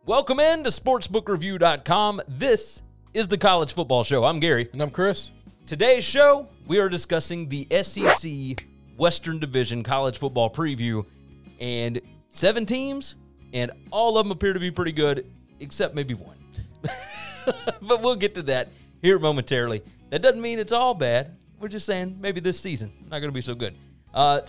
Welcome in to sportsbookreview.com. This is the College Football Show. I'm Gary. And I'm Chris. Today's show, we are discussing the SEC Western Division College Football Preview. And 7 teams, and all of them appear to be pretty good, except maybe one. But we'll get to that here momentarily. That doesn't mean it's all bad. We're just saying maybe this season not going to be so good.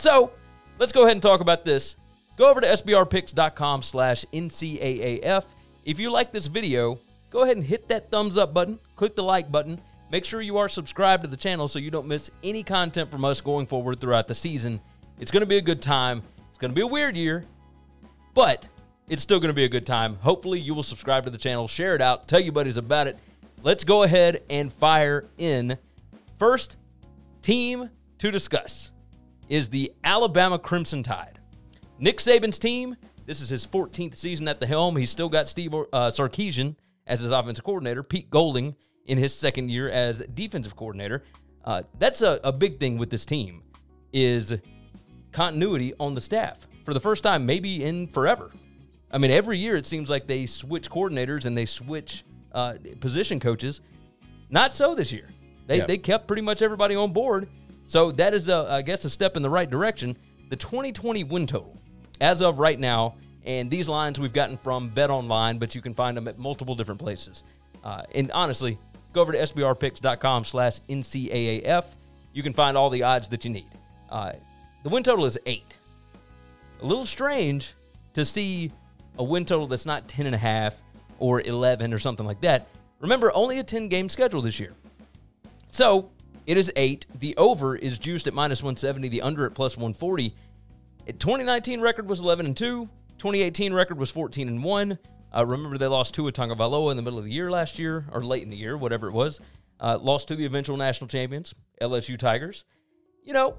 So let's go ahead and talk about this. Go over to sbrpicks.com/NCAAF. If you like this video, go ahead and hit that thumbs up button. Click the like button. Make sure you are subscribed to the channel so you don't miss any content from us going forward throughout the season. It's going to be a good time. It's going to be a weird year, but it's still going to be a good time. Hopefully you will subscribe to the channel, share it out, tell your buddies about it. Let's go ahead and fire in. First team to discuss is the Alabama Crimson Tide. Nick Saban's team, this is his 14th season at the helm. He's still got Steve Sarkisian as his offensive coordinator, Pete Golding in his second year as defensive coordinator. That's a big thing with this team is continuity on the staff. For the first time, maybe in forever. I mean, every year it seems like they switch coordinators and they switch position coaches. Not so this year. They kept pretty much everybody on board. So that is, I guess, a step in the right direction. The 2020 win total, as of right now, and these lines we've gotten from BetOnline, but you can find them at multiple different places. And honestly, go over to sbrpicks.com/NCAAF. You can find all the odds that you need. The win total is 8. A little strange to see a win total that's not 10.5 or 11 or something like that. Remember, only a 10-game schedule this year. So it is 8. The over is juiced at -170. The under at +140. 2019 record was 11-2. 2018 record was 14-1. Remember, they lost Tua Tagovailoa in the middle of the year last year, or late in the year, whatever it was. Lost to the eventual national champions, LSU Tigers. You know,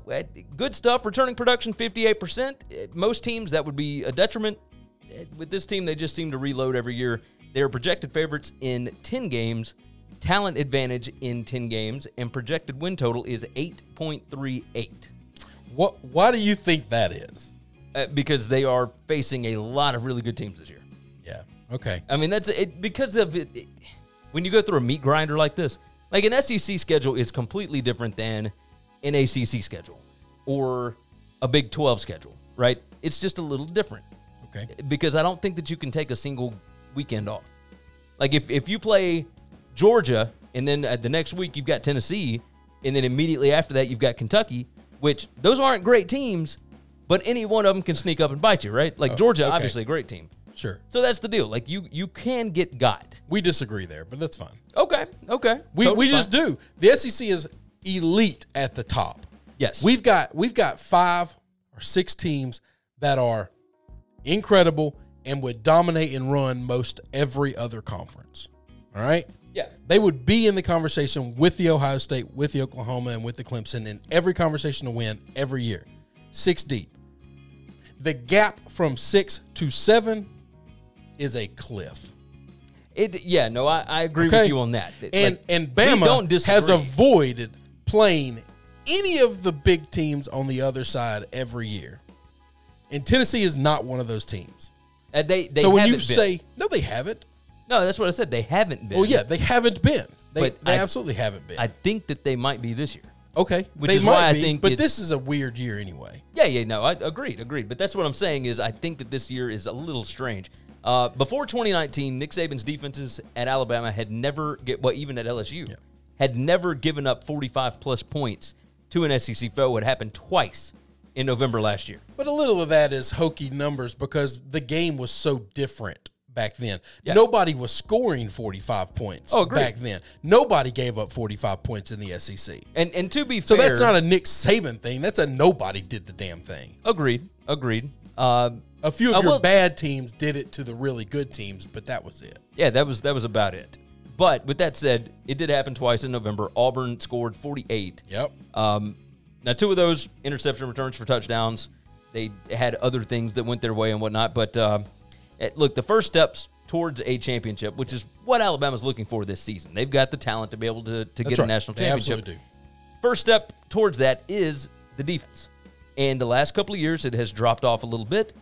good stuff. Returning production, 58%. Most teams, that would be a detriment. With this team, they just seem to reload every year. They are projected favorites in 10 games, talent advantage in 10 games, and projected win total is 8.38. Why do you think that is? Because they are facing a lot of really good teams this year. Yeah, okay. I mean, that's it because of it. When you go through a meat grinder like this, like an SEC schedule is completely different than an ACC schedule or a Big 12 schedule, right? It's just a little different. Okay. Because I don't think that you can take a single weekend off. Like if you play Georgia and then the next week you've got Tennessee and then immediately after that you've got Kentucky, which those aren't great teams, but any one of them can sneak up and bite you, right? Like Georgia, okay. obviously a great team. Sure. So that's the deal. Like you can get got. We disagree there, but that's fine. Okay. We just do. The SEC is elite at the top. Yes. We've got 5 or 6 teams that are incredible and would dominate and run most every other conference. All right? Yeah. They would be in the conversation with the Ohio State, with the Oklahoma, and with the Clemson in every conversation to win every year. 6 deep. The gap from 6 to 7 is a cliff. I agree with you on that. And Bama has avoided playing any of the big teams on the other side every year. And Tennessee is not one of those teams. They so when you haven't say, no, they haven't. No, that's what I said. They haven't been. Well, yeah, they haven't been. They absolutely haven't been. I think that they might be this year. Okay. Which is why I think but this is a weird year anyway. Yeah, no, I agreed. But that's what I'm saying is I think that this year is a little strange. Before 2019, Nick Saban's defenses at Alabama had never even at LSU, had never given up 45-plus points to an SEC foe. It happened twice in November last year. But a little of that is hokey numbers because the game was so different back then. Yeah. Nobody was scoring 45 points back then. Nobody gave up 45 points in the SEC. And to be fair, so that's not a Nick Saban thing. That's a nobody did the damn thing. Agreed. A few of your bad teams did it to the really good teams, but that was it. Yeah, that was about it. But with that said, it did happen twice in November. Auburn scored 48. Yep. Now, 2 of those interception returns for touchdowns. They had other things that went their way and whatnot. But look, the first steps towards a championship, which is what Alabama's looking for this season. They've got the talent to be able to get a national championship. They absolutely do. First step towards that is the defense. And the last couple of years, it has dropped off a little bit.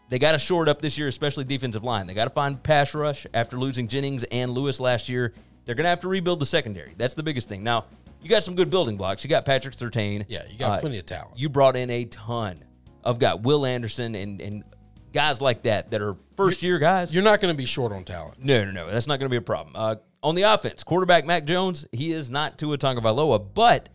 They got to shore it up this year, especially defensive line. They got to find pass rush after losing Jennings and Lewis last year. They're going to have to rebuild the secondary. That's the biggest thing. Now, you got some good building blocks. You got Patrick Surtain. Yeah, you got plenty of talent. You brought in a ton of guys. Will Anderson and guys like that are first-year guys. You're not going to be short on talent. No. That's not going to be a problem. On the offense, quarterback Mac Jones, he is not Tua Tagovailoa, but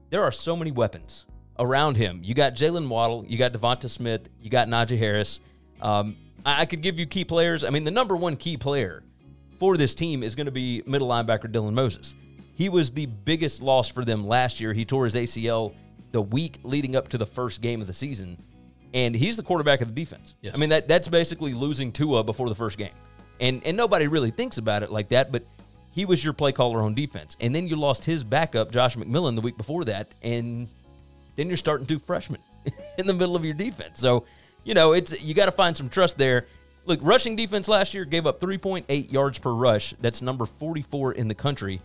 there are so many weapons around him. You got Jalen Waddle. You got Devonta Smith. You got Najee Harris. I could give you key players. I mean, the number one key player for this team is going to be middle linebacker Dylan Moses. He was the biggest loss for them last year. He tore his ACL the week leading up to the first game of the season, and he's the quarterback of the defense. Yes. I mean, that's basically losing Tua before the first game. And nobody really thinks about it like that, but he was your play caller on defense. And then you lost his backup, Josh McMillan, the week before that, and then you're starting two freshmen in the middle of your defense. So, you got to find some trust there. Look, rushing defense last year gave up 3.8 yards per rush. That's number 44 in the country.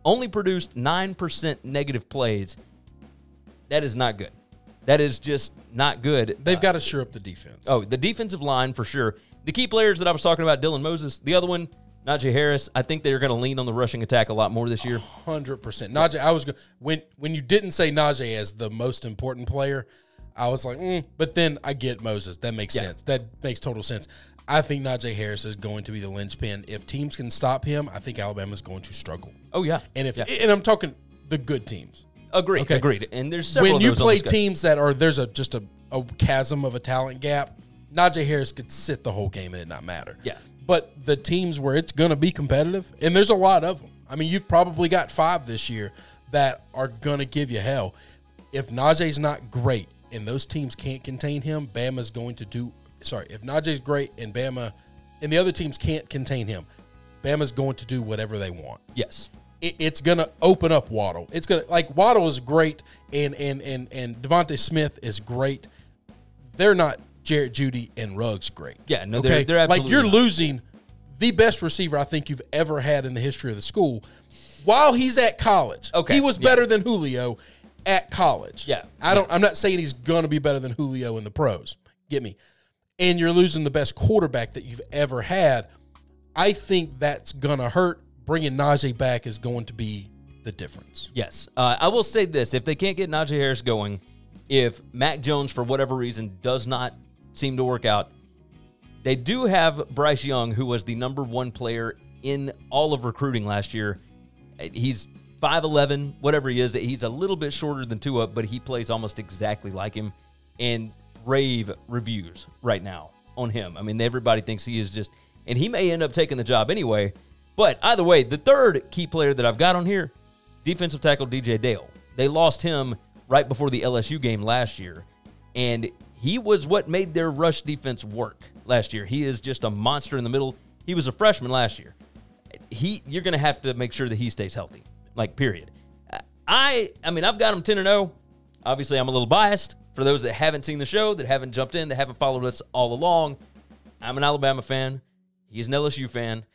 Only produced 9% negative plays. That is not good. That is just not good. They've got to shore up the defense. Oh, the defensive line for sure. The key players that I was talking about, Dylan Moses. The other one, Najee Harris. I think they're going to lean on the rushing attack a lot more this year. 100%. Najee, I was when you didn't say Najee as the most important player, I was like, but then I get Moses. That makes sense. That makes total sense. I think Najee Harris is going to be the linchpin. If teams can stop him, I think Alabama's going to struggle. Oh, yeah. And and I'm talking the good teams. Agreed. Okay. Agreed. And there's several when of you those play on the schedule. teams that are there's just a chasm of a talent gap, Najee Harris could sit the whole game and it not matter. Yeah. But the teams where it's going to be competitive, and there's a lot of them. I mean, you've probably got 5 this year that are going to give you hell. If Najee's not great and those teams can't contain him, Bama's going to do – sorry, if Najee's great and Bama – and the other teams can't contain him, Bama's going to do whatever they want. Yes. It's going to open up Waddle. It's going to – like, Waddle is great and Devontae Smith is great. They're not Jarrett Judy and Ruggs great. Yeah, no, okay? they're absolutely like, you're not. losing the best receiver I think you've ever had in the history of the school while he's at college. Okay. He was better than Julio at college. Yeah. I'm not saying he's going to be better than Julio in the pros. Get me? And you're losing the best quarterback that you've ever had. I think that's going to hurt. Bringing Najee back is going to be the difference. Yes. I will say this. If they can't get Najee Harris going, if Mac Jones, for whatever reason, does not seem to work out, they do have Bryce Young, who was the number 1 player in all of recruiting last year. He's 5'11", whatever he is. He's a little bit shorter than Tua, but he plays almost exactly like him. And rave reviews right now on him. I mean, everybody thinks he is just, and he may end up taking the job anyway. But either way, the third key player that I've got on here, defensive tackle DJ Dale. They lost him right before the LSU game last year, and he was what made their rush defense work last year. He is just a monster in the middle. He was a freshman last year. You're going to have to make sure that he stays healthy, like, period. I mean, I've got him 10-0. Obviously, I'm a little biased. For those that haven't seen the show, that haven't jumped in, that haven't followed us all along, I'm an Alabama fan. He's an LSU fan.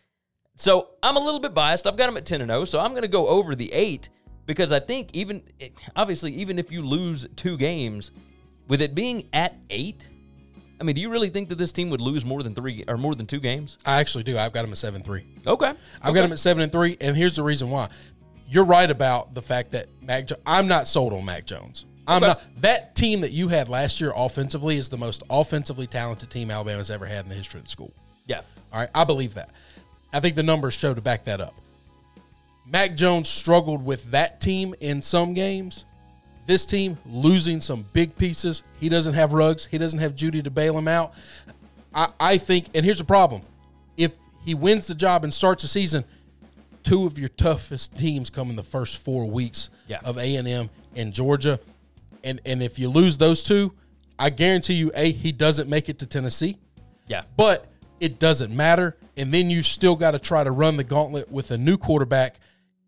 So I'm a little bit biased. I've got him at 10-0, so I'm going to go over the 8 because I think even if you lose 2 games, with it being at 8, I mean, do you really think that this team would lose more than 3 or more than 2 games? I actually do. I've got him at 7-3. Okay. I've got him at 7-3, and here's the reason why. You're right about the fact that I'm not sold on Mac Jones. I'm not. That team that you had last year offensively is the most offensively talented team Alabama's ever had in the history of the school. Yeah. All right. I believe that. I think the numbers show to back that up. Mac Jones struggled with that team in some games. This team losing some big pieces. He doesn't have Ruggs. He doesn't have Judy to bail him out. I think, and here's the problem. If he wins the job and starts the season, 2 of your toughest teams come in the first 4 weeks of A&M and Georgia. And if you lose those 2, I guarantee you, he doesn't make it to Tennessee. Yeah. But it doesn't matter. And then you still got to try to run the gauntlet with a new quarterback.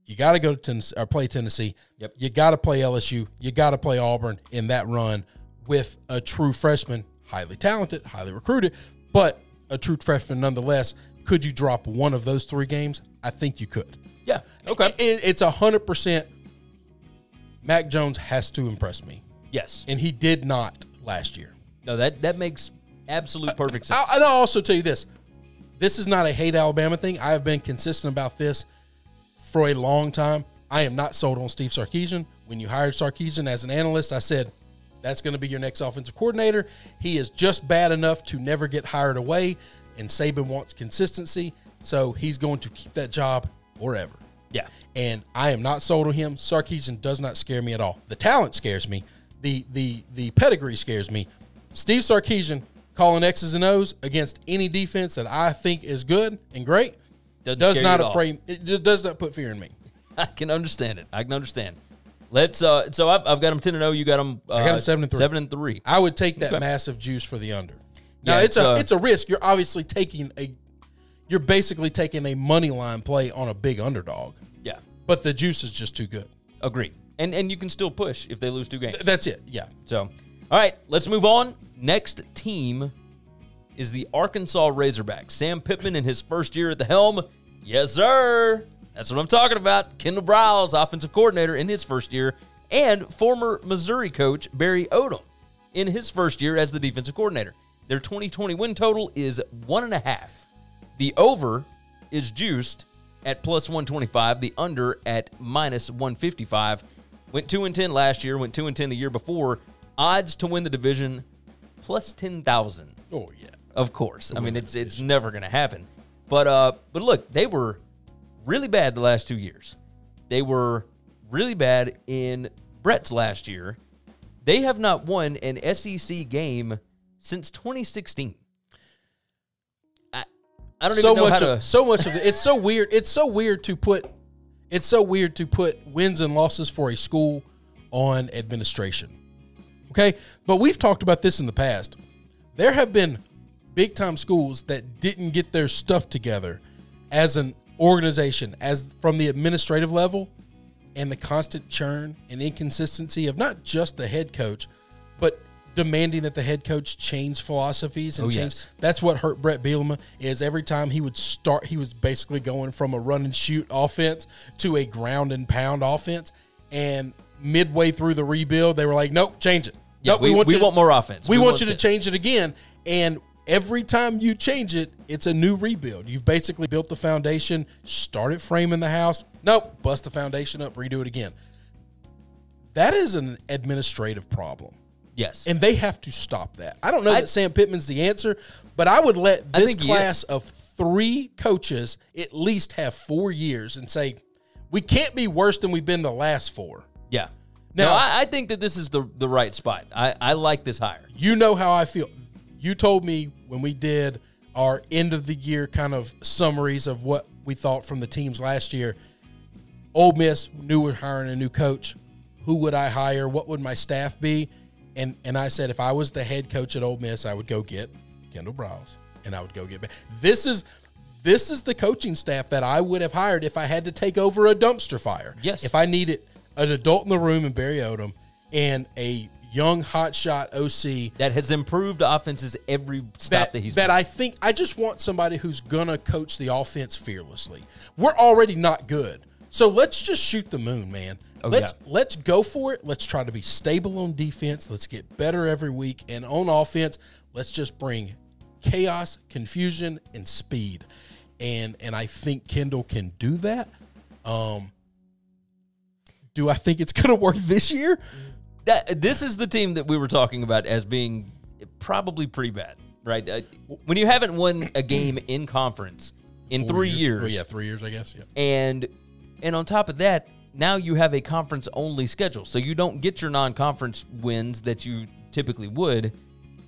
You got to go to Tennessee or play Tennessee. Yep. You got to play LSU. You got to play Auburn in that run with a true freshman, highly talented, highly recruited, but a true freshman nonetheless. Could you drop one of those 3 games? I think you could. Yeah. Okay. It's 100%. Mac Jones has to impress me. Yes. And he did not last year. No, that makes Absolute perfect sense. And I'll also tell you this. This is not a hate Alabama thing. I have been consistent about this for a long time. I am not sold on Steve Sarkisian. When you hired Sarkisian as an analyst, I said, that's going to be your next offensive coordinator. He is just bad enough to never get hired away, and Saban wants consistency, so he's going to keep that job forever. Yeah. And I am not sold on him. Sarkisian does not scare me at all. The talent scares me. The pedigree scares me. Steve Sarkisian calling X's and O's against any defense that I think is good and great does not put fear in me. I can understand it. I can understand. Let's. So I've got them 10-0. You got them. I got them 7-3. 7-3. I would take that massive juice for the under. Now it's a risk. You're obviously you're basically taking a money line play on a big underdog. Yeah. But the juice is just too good. Agreed. And you can still push if they lose 2 games. That's it. Yeah. So, all right, let's move on. Next team is the Arkansas Razorbacks. Sam Pittman in his first year at the helm. Yes, sir. That's what I'm talking about. Kendall Briles, offensive coordinator in his first year, and former Missouri coach Barry Odom in his first year as the defensive coordinator. Their 2020 win total is 1.5. The over is juiced at plus 125. The under at minus 155. Went 2-10 last year. Went 2-10 the year before. Odds to win the division plus 10,000. Oh yeah, of course. I mean, it's never going to happen. But look, they were really bad the last 2 years. They were really bad in Brett's last year. They have not won an SEC game since 2016. I don't even know how to. So much of it. It's so weird. It's so weird to put wins and losses for a school on administration. Okay, but we've talked about this in the past. There have been big-time schools that didn't get their stuff together as an organization, as from the administrative level, and the constant churn and inconsistency of not just the head coach, but demanding that the head coach change philosophies and change. Yes. That's what hurt Brett Bielema. Is every time he would start, he was basically going from a run and shoot offense to a ground and pound offense. And midway through the rebuild, they were like, "Nope, change it. Yeah, nope, we want more offense. We want you to change it again." And every time you change it, it's a new rebuild. You've basically built the foundation, started framing the house. Nope, bust the foundation up, redo it again. That is an administrative problem. Yes. And they have to stop that. I don't know that Sam Pittman's the answer, but I would let this class of 3 coaches at least have 4 years and say, we can't be worse than we've been the last 4. Yeah. Now, I think that this is the right spot. I like this hire. You know how I feel. You told me when we did our end of the year kind of summaries of what we thought from the teams last year. Ole Miss knew we're hiring a new coach. Who would I hire? What would my staff be? And I said, if I was the head coach at Ole Miss, I would go get Kendall Briles, and I would go get back. This is the coaching staff that I would have hired if I had to take over a dumpster fire. Yes. If I needed an adult in the room and Barry Odom and a young hotshot OC that has improved offenses every stop that he's been. I just want somebody who's gonna coach the offense fearlessly. We're already not good, so let's just shoot the moon, man. Let's go for it. Let's try to be stable on defense. Let's get better every week. And on offense, let's just bring chaos, confusion, and speed. And I think Kendall can do that. Do I think it's going to work this year? This is the team that we were talking about as being probably pretty bad, right? When you haven't won a game in conference in 3 years. Well, yeah, 3 years, I guess. Yeah. And on top of that, now you have a conference-only schedule, so you don't get your non-conference wins that you typically would.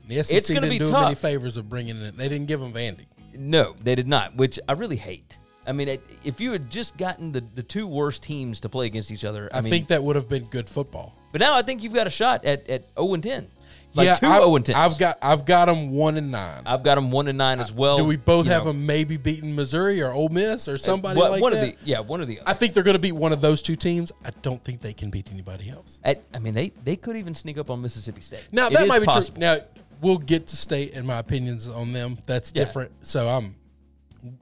The SEC it's going to be tough. Many favors of bringing it. They didn't give them Vandy. No, they did not, which I really hate. I mean, if you had just gotten the 2 worst teams to play against each other, I mean, think that would have been good football. But now I think you've got a shot at 0-10. Like 2 0-10. I've got them 1-9. I've got them 1-9 as well. Do we both have them maybe beating Missouri or Ole Miss or somebody like one that? One of the other. I think they're going to beat one of those 2 teams. I don't think they can beat anybody else. I mean, they could even sneak up on Mississippi State. Now that might be possible. True. Now we'll get to State and my opinions on them. That's different. So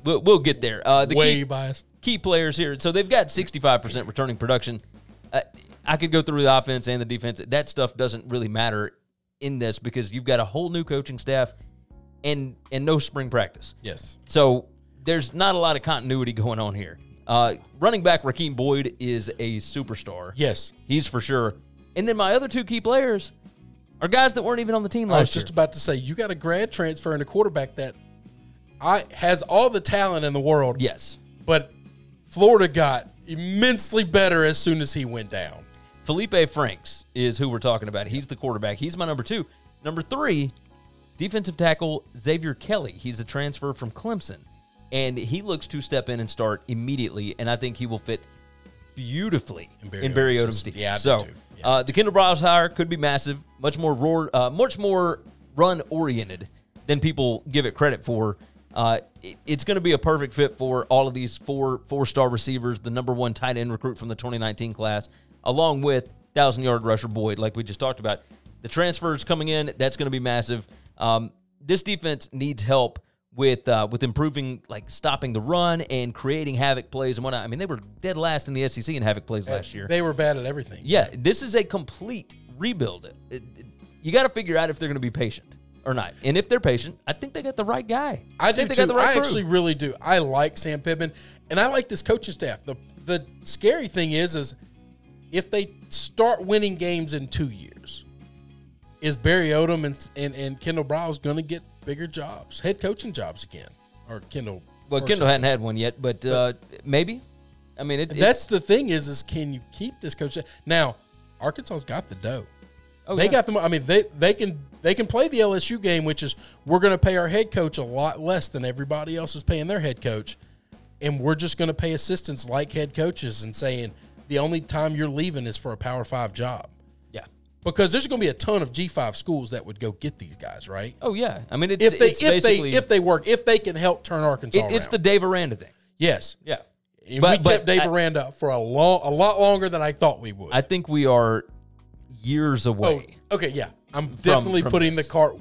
we'll get there. The biased. Key players here. So they've got 65% returning production. I could go through the offense and the defense. That stuff doesn't really matter in this because you've got a whole new coaching staff. and no spring practice. Yes. So there's not a lot of continuity going on here. Running back Rakeem Boyd is a superstar. Yes. He's for sure. And then my other two key players are guys that weren't even on the team last year. I was just about to say, you got a grad transfer and a quarterback that has all the talent in the world. Yes. But Florida got immensely better as soon as he went down. Felipe Franks is who we're talking about. He's the quarterback. He's my number 2. Number 3, defensive tackle Xavier Kelly. He's a transfer from Clemson. And he looks to step in and start immediately, and I think he will fit beautifully in Barry Odom's team. Yeah, so the Kendall Briles hire could be massive, much more run-oriented than people give it credit for. It's going to be a perfect fit for all of these four-star receivers, the number 1 tight end recruit from the 2019 class, along with 1,000-yard rusher Boyd, like we just talked about. The transfers coming in, that's going to be massive. This defense needs help with improving, like stopping the run and creating havoc plays and whatnot. I mean, they were dead last in the SEC in havoc plays last year. They were bad at everything. Yeah, this is a complete rebuild. You got to figure out if they're going to be patient or not. And if they're patient, I think they got the right guy. I think they too. got the right crew. Actually really do. I like Sam Pittman, and I like this coaching staff. The scary thing is if they start winning games in 2 years, is Barry Odom and Kendall Briles going to get bigger jobs, head coaching jobs again? Or Kendall? Well, Kendall hadn't had one yet, but maybe. I mean, that's the thing is can you keep this coach? Now, Arkansas's got the dough. Oh, they got them. I mean, they can play the LSU game, which is we're going to pay our head coach a lot less than everybody else is paying their head coach, and we're just going to pay assistants like head coaches and saying the only time you're leaving is for a Power 5 job. Yeah. Because there's going to be a ton of G5 schools that would go get these guys, right? Oh yeah, I mean, if they can help turn Arkansas around. It's the Dave Aranda thing. Yes. Yeah. And we kept Dave Aranda for a lot longer than I thought we would. I think we are years away. Oh, okay, yeah. I'm definitely from putting this. the cart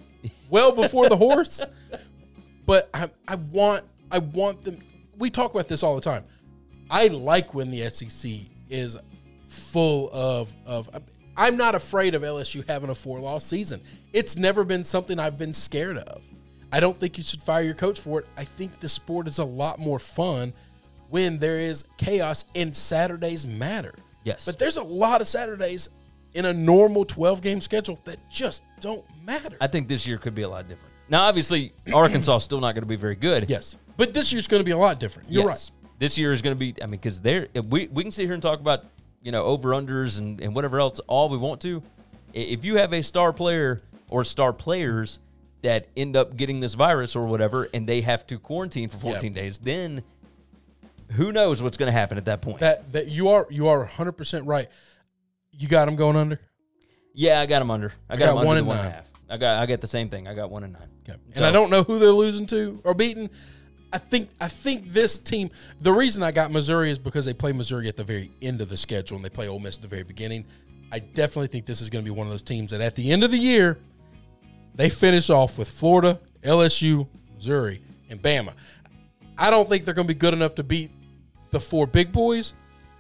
well before the horse. But I want them. We talk about this all the time. I like when the SEC is full of I'm not afraid of LSU having a 4-loss season. It's never been something I've been scared of. I don't think you should fire your coach for it. I think the sport is a lot more fun when there is chaos and Saturdays matter. Yes. But there's a lot of Saturdays in a normal 12-game schedule that just don't matter. I think this year could be a lot different. Now, obviously, Arkansas is still not going to be very good. Yes. But this year's going to be a lot different. You're right. This year is going to be, I mean, because we can sit here and talk about, over-unders and whatever else all we want to. If you have a star player or star players that end up getting this virus or whatever and they have to quarantine for 14 days, then who knows what's going to happen at that point. That you are 100% right. You got them going under? Yeah, I got them under. I got them under 1 the 1.5. I got the same thing. I got 1 and 9. Okay. And I don't know who they're losing to or beating. I think this team, the reason I got Missouri is because they play Missouri at the very end of the schedule and they play Ole Miss at the very beginning. I definitely think this is going to be one of those teams that at the end of the year, they finish off with Florida, LSU, Missouri, and Bama. I don't think they're going to be good enough to beat the 4 big boys,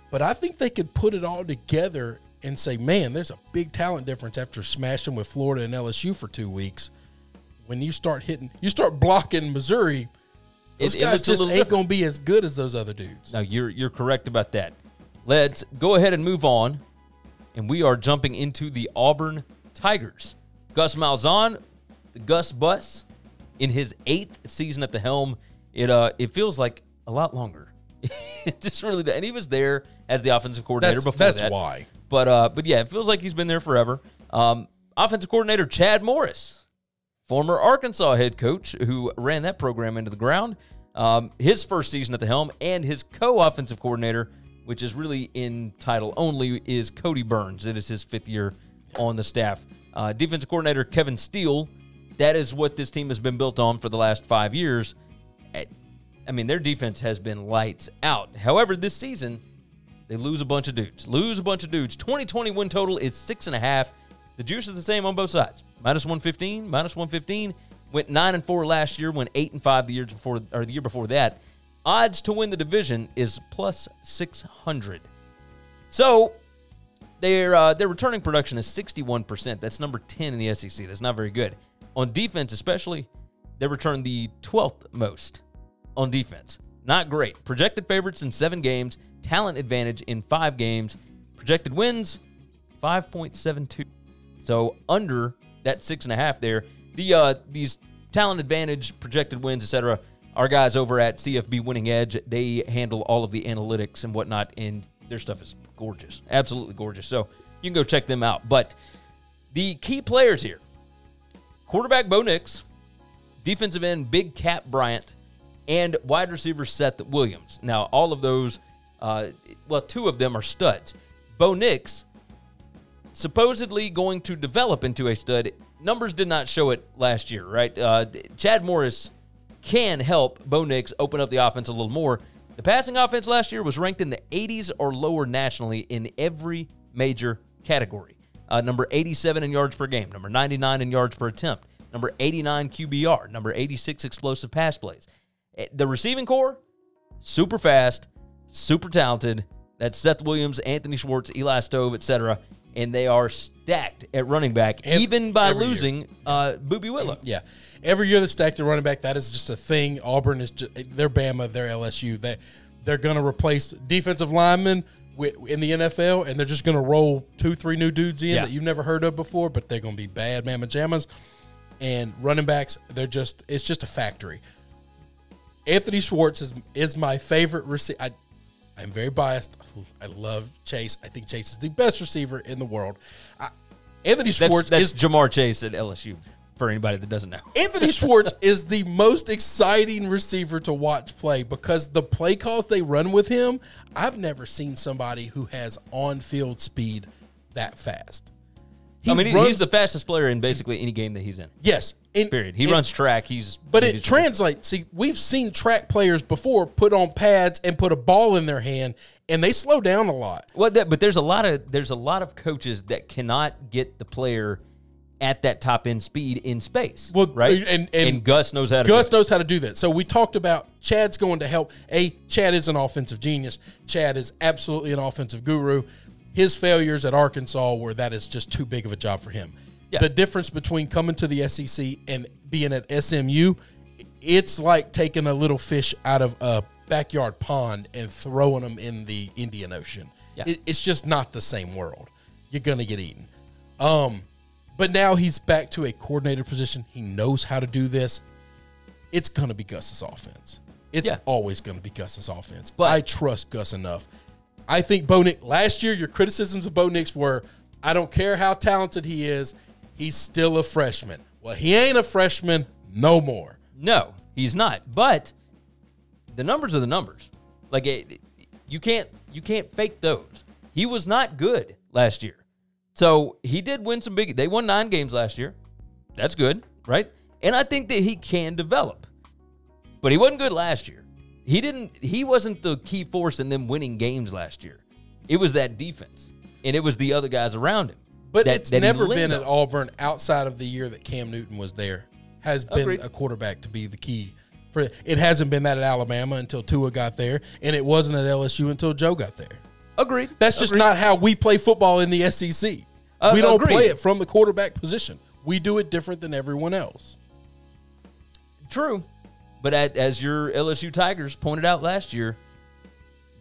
but I think they could put it all together and say, man, there's a big talent difference after smashing with Florida and LSU for 2 weeks. When you start blocking Missouri, those guys just ain't going to be as good as those other dudes. No, you're correct about that. Let's go ahead and move on, and we are jumping into the Auburn Tigers. Gus Malzahn, the Gus Bus, in his 8th season at the helm. It feels like a lot longer. It just really does. And he was there as the offensive coordinator before that. That's why. But yeah, it feels like he's been there forever. Offensive coordinator Chad Morris, former Arkansas head coach who ran that program into the ground. His first season at the helm, and his co-offensive coordinator, which is really in title only, is Cody Burns. It is his 5th year on the staff. Defensive coordinator Kevin Steele, that is what this team has been built on for the last 5 years. I mean, their defense has been lights out. However, this season, they lose a bunch of dudes. 2020 win total is 6.5. The juice is the same on both sides. -115. Went 9-4 last year. Went 8-5 the year before that. Odds to win the division is +600. So their returning production is 61%. That's number 10 in the SEC. That's not very good. On defense, especially, they return the 12th most on defense. Not great. Projected favorites in 7 games, talent advantage in 5 games, projected wins 5.72. So under that 6.5 there. These talent advantage, projected wins, etc. Our guys over at CFB Winning Edge, they handle all of the analytics and whatnot, and their stuff is gorgeous, absolutely gorgeous. So you can go check them out. But the key players here: quarterback Bo Nix, defensive end Big Cap Bryant, and wide receiver Seth Williams. Now, all of those, 2 of them are studs. Bo Nix, supposedly going to develop into a stud. Numbers did not show it last year, right? Chad Morris can help Bo Nix open up the offense a little more. The passing offense last year was ranked in the 80s or lower nationally in every major category. Number 87 in yards per game, number 99 in yards per attempt, number 89 QBR, number 86 explosive pass plays. The receiving core, super fast, super talented. That's Seth Williams, Anthony Schwartz, Eli Stove, etc. And they are stacked at running back, even by losing Boobie Whitlow. Yeah. Every year they're stacked at running back. That is just a thing. Auburn is just, they're Bama, they're LSU. They're going to replace defensive linemen in the NFL, and they're just going to roll 2-3 new dudes in that you've never heard of before, but they're going to be bad mamma jammas. And running backs, it's just a factory. Anthony Schwartz is my favorite receiver. I'm very biased. I love Chase. I think Chase is the best receiver in the world. Anthony Schwartz is Jamar Chase at LSU, for anybody that doesn't know. Anthony Schwartz is the most exciting receiver to watch play because the play calls they run with him, I've never seen somebody who has on-field speed that fast. He's the fastest player in basically any game that he's in. Yes. Period. He runs track. But it translates. See, we've seen track players before put on pads and put a ball in their hand, and they slow down a lot. Well, but there's a lot of coaches that cannot get the player at that top end speed in space. Well, right, and Gus knows how to. Gus knows how to do that. So we talked about Chad's going to help. Chad is an offensive genius. Chad is absolutely an offensive guru. His failures at Arkansas were that is just too big of a job for him. Yeah. The difference between coming to the SEC and being at SMU, it's like taking a little fish out of a backyard pond and throwing them in the Indian Ocean. Yeah. It's just not the same world. You're going to get eaten. But now he's back to a coordinator position. He knows how to do this. It's going to be Gus's offense. It's always going to be Gus's offense. But I trust Gus enough. I think Bo Nix, last year, your criticisms of Bo Nix were, I don't care how talented he is, he's still a freshman. Well, he ain't a freshman no more. No, he's not. But the numbers are the numbers. Like, you can't fake those. He was not good last year. So he did win some big. They won 9 games last year. That's good, right? And I think that he can develop. But he wasn't good last year. He wasn't the key force in them winning games last year. It was that defense, and it was the other guys around him. But it's never been at Auburn outside of the year that Cam Newton was there has been a quarterback to be the key. It hasn't been that at Alabama until Tua got there, and it wasn't at LSU until Joe got there. Agreed. That's just not how we play football in the SEC. We don't play it from the quarterback position. We do it different than everyone else. True. But as your LSU Tigers pointed out last year,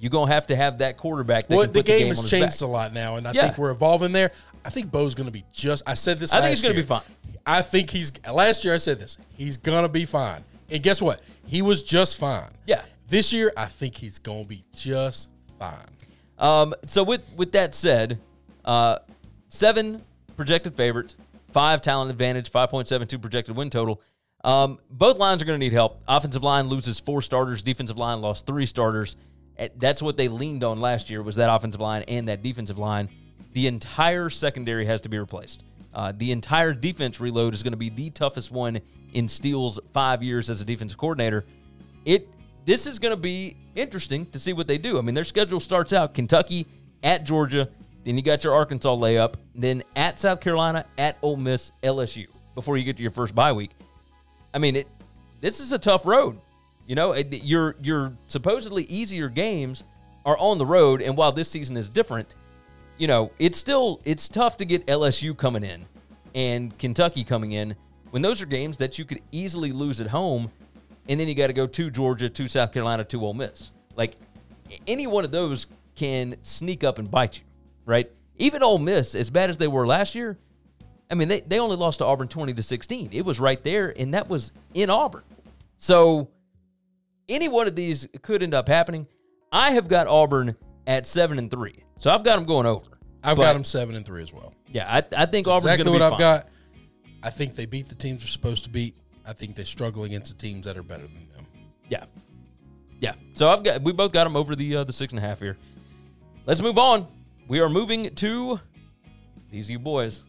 you're going to have that quarterback that can put the game has changed a lot now, and I think we're evolving there. I think Bo's going to be I said this last year. I think he's going to be fine. I think last year I said this. He's going to be fine. And guess what? He was just fine. Yeah. This year, I think he's going to be just fine. So with that said, 7 projected favorites, 5 talent advantage, 5.72 projected win total. Both lines are going to need help. Offensive line loses 4 starters. Defensive line lost 3 starters. That's what they leaned on last year, was that offensive line and that defensive line. The entire secondary has to be replaced. The entire defense reload is going to be the toughest one in Steele's 5 years as a defensive coordinator. This is going to be interesting to see what they do. I mean, their schedule starts out Kentucky, at Georgia, then you got your Arkansas layup, then at South Carolina, at Ole Miss, LSU, before you get to your first bye week. I mean, this is a tough road. You know, your supposedly easier games are on the road, and while this season is different, you know, it's tough to get LSU coming in and Kentucky coming in when those are games that you could easily lose at home, and then you got to go to Georgia, to South Carolina, to Ole Miss. Like, any one of those can sneak up and bite you, right? Even Ole Miss, as bad as they were last year, I mean, they only lost to Auburn 20-16. It was right there, and that was in Auburn. So any one of these could end up happening. I have got Auburn at 7-3, so I've got them going over. I've got them 7-3 as well. Yeah, I think Auburn's going to be exactly what fine. I've got. I think they beat the teams they're supposed to beat. I think they struggle against the teams that are better than them. Yeah. So we both got them over the 6.5 here. Let's move on. We are moving to these you boys,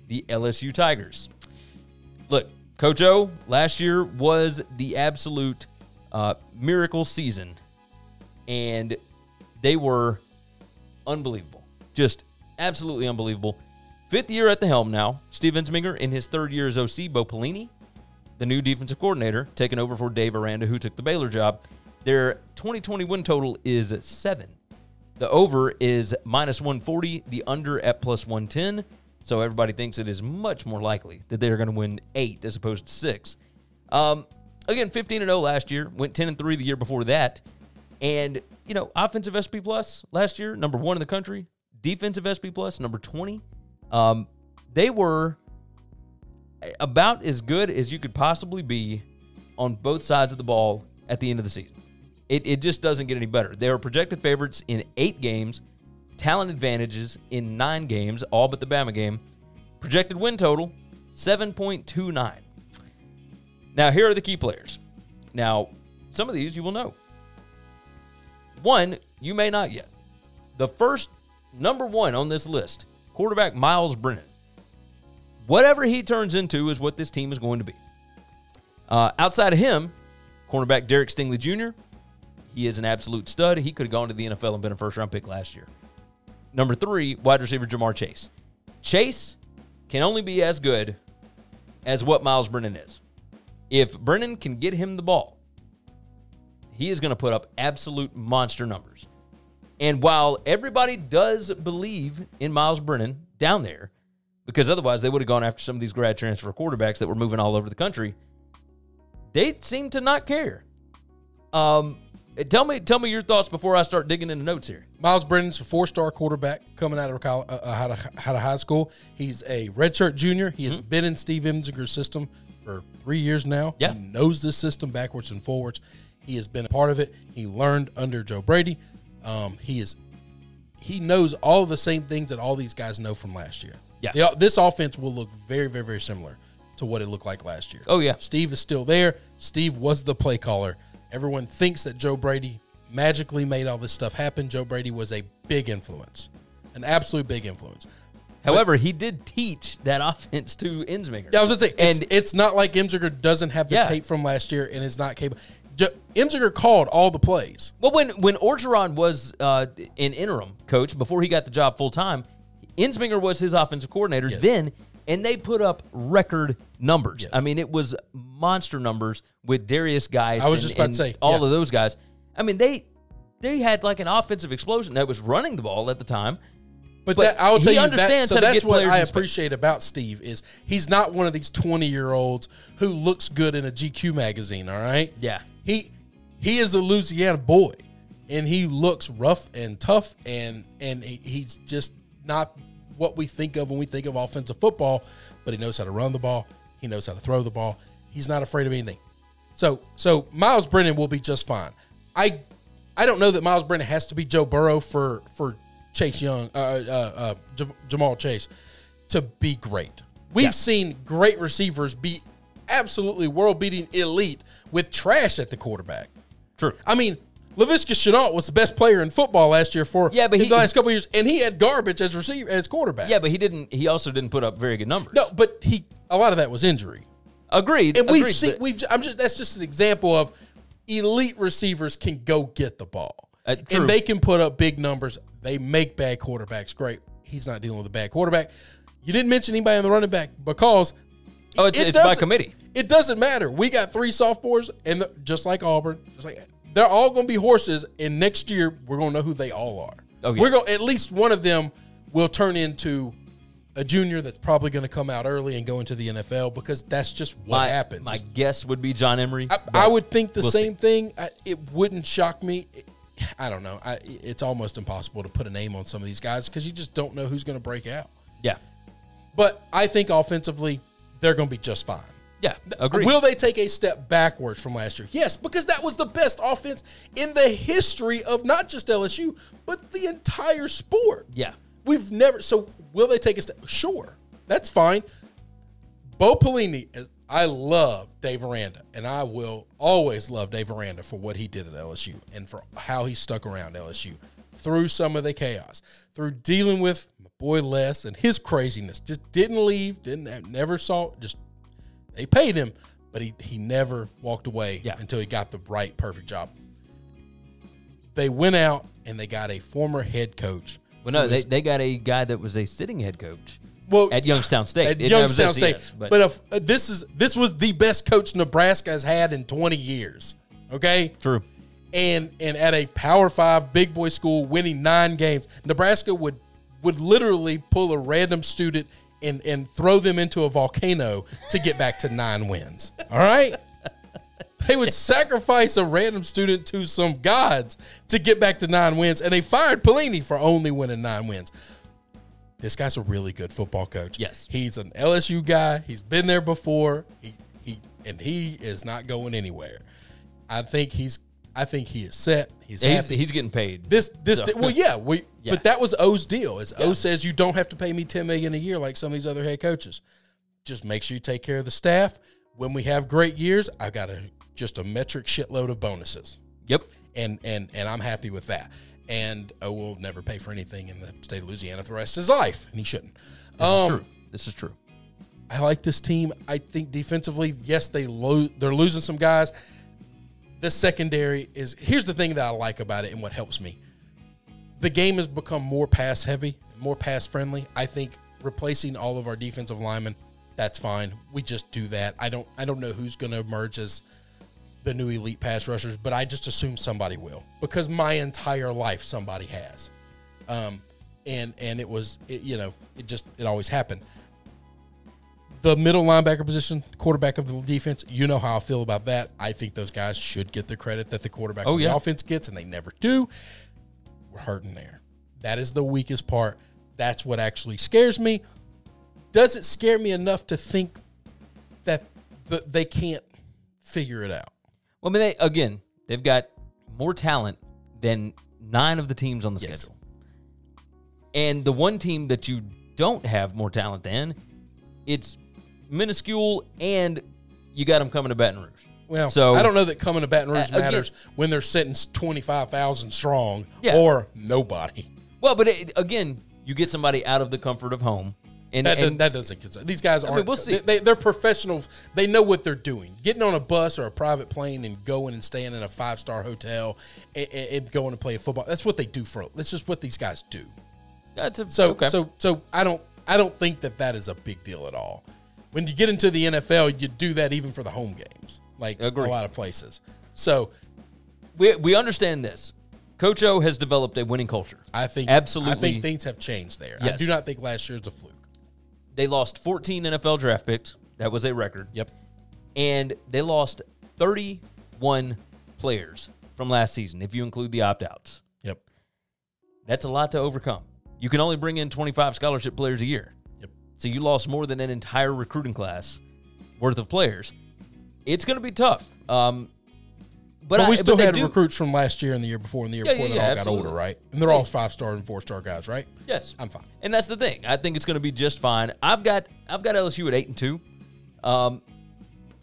the LSU Tigers. Look, Coach O last year was the absolute miracle season, and they were unbelievable. Just absolutely unbelievable. 5th year at the helm now. Steve Ensminger in his 3rd year as OC. Bo Pelini, the new defensive coordinator, taking over for Dave Aranda, who took the Baylor job. Their 2020 win total is 7. The over is -140, the under at +110. So everybody thinks it is much more likely that they're going to win 8 as opposed to 6. Again, 15-0 last year, went 10-3 the year before that. And, you know, offensive SP plus last year, number 1 in the country. Defensive SP plus, number 20. They were about as good as you could possibly be on both sides of the ball at the end of the season. It just doesn't get any better. They were projected favorites in 8 games, talent advantages in 9 games, all but the Bama game. Projected win total, 7.29. Now, here are the key players. Now, some of these you will know. One, you may not yet. The first, number 1 on this list, quarterback Miles Brennan. Whatever he turns into is what this team is going to be. Outside of him, cornerback Derek Stingley Jr., he is an absolute stud. He could have gone to the NFL and been a first-round pick last year. Number 3, wide receiver Jamar Chase. Chase can only be as good as what Miles Brennan is. If Brennan can get him the ball, he is going to put up absolute monster numbers. And while everybody does believe in Miles Brennan down there, because otherwise they would have gone after some of these grad transfer quarterbacks that were moving all over the country, they seem to not care. Tell me your thoughts before I start digging into notes here. Miles Brennan's a 4-star quarterback coming out of high school. He's a redshirt junior. He has been in Steve Ensminger's system for 3 years now. Yeah. He knows this system backwards and forwards. He has been a part of it. He learned under Joe Brady. He knows all the same things that all these guys know from last year. Yeah. This offense will look very, very, very similar to what it looked like last year. Oh, yeah. Steve is still there. Steve was the play caller. Everyone thinks that Joe Brady magically made all this stuff happen. Joe Brady was a big influence, an absolute big influence. However, he did teach that offense to Ensminger. Yeah, I was going to say, it's not like Ensminger doesn't have the tape from last year and is not capable. Ensminger called all the plays. Well, when Orgeron was an interim coach before he got the job full-time, Ensminger was his offensive coordinator then, and they put up record numbers. Yes. I mean, it was monster numbers with Darius Geis. I was just about to say. All of those guys. I mean, they had like an offensive explosion that was running the ball at the time. But I will tell you that's what I appreciate about Steve is he's not one of these 20-year-olds who looks good in a GQ magazine, all right? Yeah. He is a Louisiana boy, and he looks rough and tough, and he's just not what we think of when we think of offensive football, but he knows how to run the ball. He knows how to throw the ball. He's not afraid of anything. So Miles Brennan will be just fine. I don't know that Miles Brennan has to be Joe Burrow for Chase Young, Jamal Chase to be great. We've seen great receivers be absolutely world-beating elite with trash at the quarterback. True. I mean, Laviska Shenault was the best player in football last year for the last couple of years, and he had garbage as quarterback. Yeah, but he also didn't put up very good numbers. No, but a lot of that was injury. Agreed. And that's just an example of elite receivers can go get the ball. And they can put up big numbers. They make bad quarterbacks great. He's not dealing with a bad quarterback. You didn't mention anybody on the running back because it's by committee. It doesn't matter. We got 3 sophomores, and just like Auburn, they're all going to be horses. And next year, we're going to know who they all are. Oh, yeah. At least one of them will turn into a junior that's probably going to come out early and go into the NFL because that's just what happens. My guess would be John Emery. I would think the same thing. It wouldn't shock me. I don't know. It's almost impossible to put a name on some of these guys because you just don't know who's going to break out. Yeah. But I think offensively, they're going to be just fine. Yeah, agree. Will they take a step backwards from last year? Yes, because that was the best offense in the history of not just LSU, but the entire sport. Yeah. We've never – so will they take a step? Sure. That's fine. Bo Pelini, I love Dave Aranda, and I will always love Dave Aranda for what he did at LSU and for how he stuck around LSU through some of the chaos, through dealing with my boy Les and his craziness. Just didn't leave, never saw – just – they paid him, but he never walked away until he got the right, perfect job. They went out and they got a former head coach. Well, no, they got a guy that was a sitting head coach at Youngstown State. At Youngstown State. But this was the best coach Nebraska has had in 20 years. Okay? True. And at a Power 5 big boy school winning 9 games, Nebraska would literally pull a random student and throw them into a volcano to get back to 9 wins. All right? They would sacrifice a random student to some gods to get back to 9 wins, and they fired Pelini for only winning 9 wins. This guy's a really good football coach. Yes. He's an LSU guy. He's been there before. He is not going anywhere. I think he is set. He's getting paid. But that was O's deal. O says you don't have to pay me $10 million a year like some of these other head coaches. Just make sure you take care of the staff. When we have great years, I got just a metric shitload of bonuses. Yep. And I'm happy with that. And O will never pay for anything in the state of Louisiana for the rest of his life, and he shouldn't. This is true. I like this team. I think defensively, yes, they're losing some guys. The secondary is – here's the thing that I like about it and what helps me. The game has become more pass-heavy, more pass-friendly. I think replacing all of our defensive linemen, that's fine. We just do that. I don't know who's going to emerge as the new elite pass rushers, but I just assume somebody will because my entire life somebody has. And it always happened. The middle linebacker position, quarterback of the defense, you know how I feel about that. I think those guys should get the credit that the quarterback of the offense gets, and they never do. We're hurting there. That is the weakest part. That's what actually scares me. Does it scare me enough to think that they can't figure it out? Well, I mean, they've got more talent than 9 of the teams on the schedule. And the one team that you don't have more talent than, it's minuscule, and you got them coming to Baton Rouge. Well, so I don't know that coming to Baton Rouge matters when they're sitting 25,000 strong or nobody. Well, but you get somebody out of the comfort of home. And that doesn't concern. These guys aren't. We'll see. They're professionals. They know what they're doing. Getting on a bus or a private plane and going and staying in a 5-star hotel and going to play football. That's what they do that's just what these guys do. So I don't think that is a big deal at all. When you get into the NFL, you do that even for the home games, like a lot of places. So we understand this. Coach O has developed a winning culture. Absolutely. I think things have changed there. Yes. I do not think last year was a fluke. They lost 14 NFL draft picks. That was a record. Yep. And they lost 31 players from last season, if you include the opt-outs. Yep. That's a lot to overcome. You can only bring in 25 scholarship players a year. Yep. So you lost more than an entire recruiting class worth of players. It's going to be tough. But we still had recruits from last year and the year before and the year before that all got older, right? And they're all 5-star and 4-star guys, right? Yes. I'm fine. And that's the thing. I think it's going to be just fine. I've got LSU at 8-2.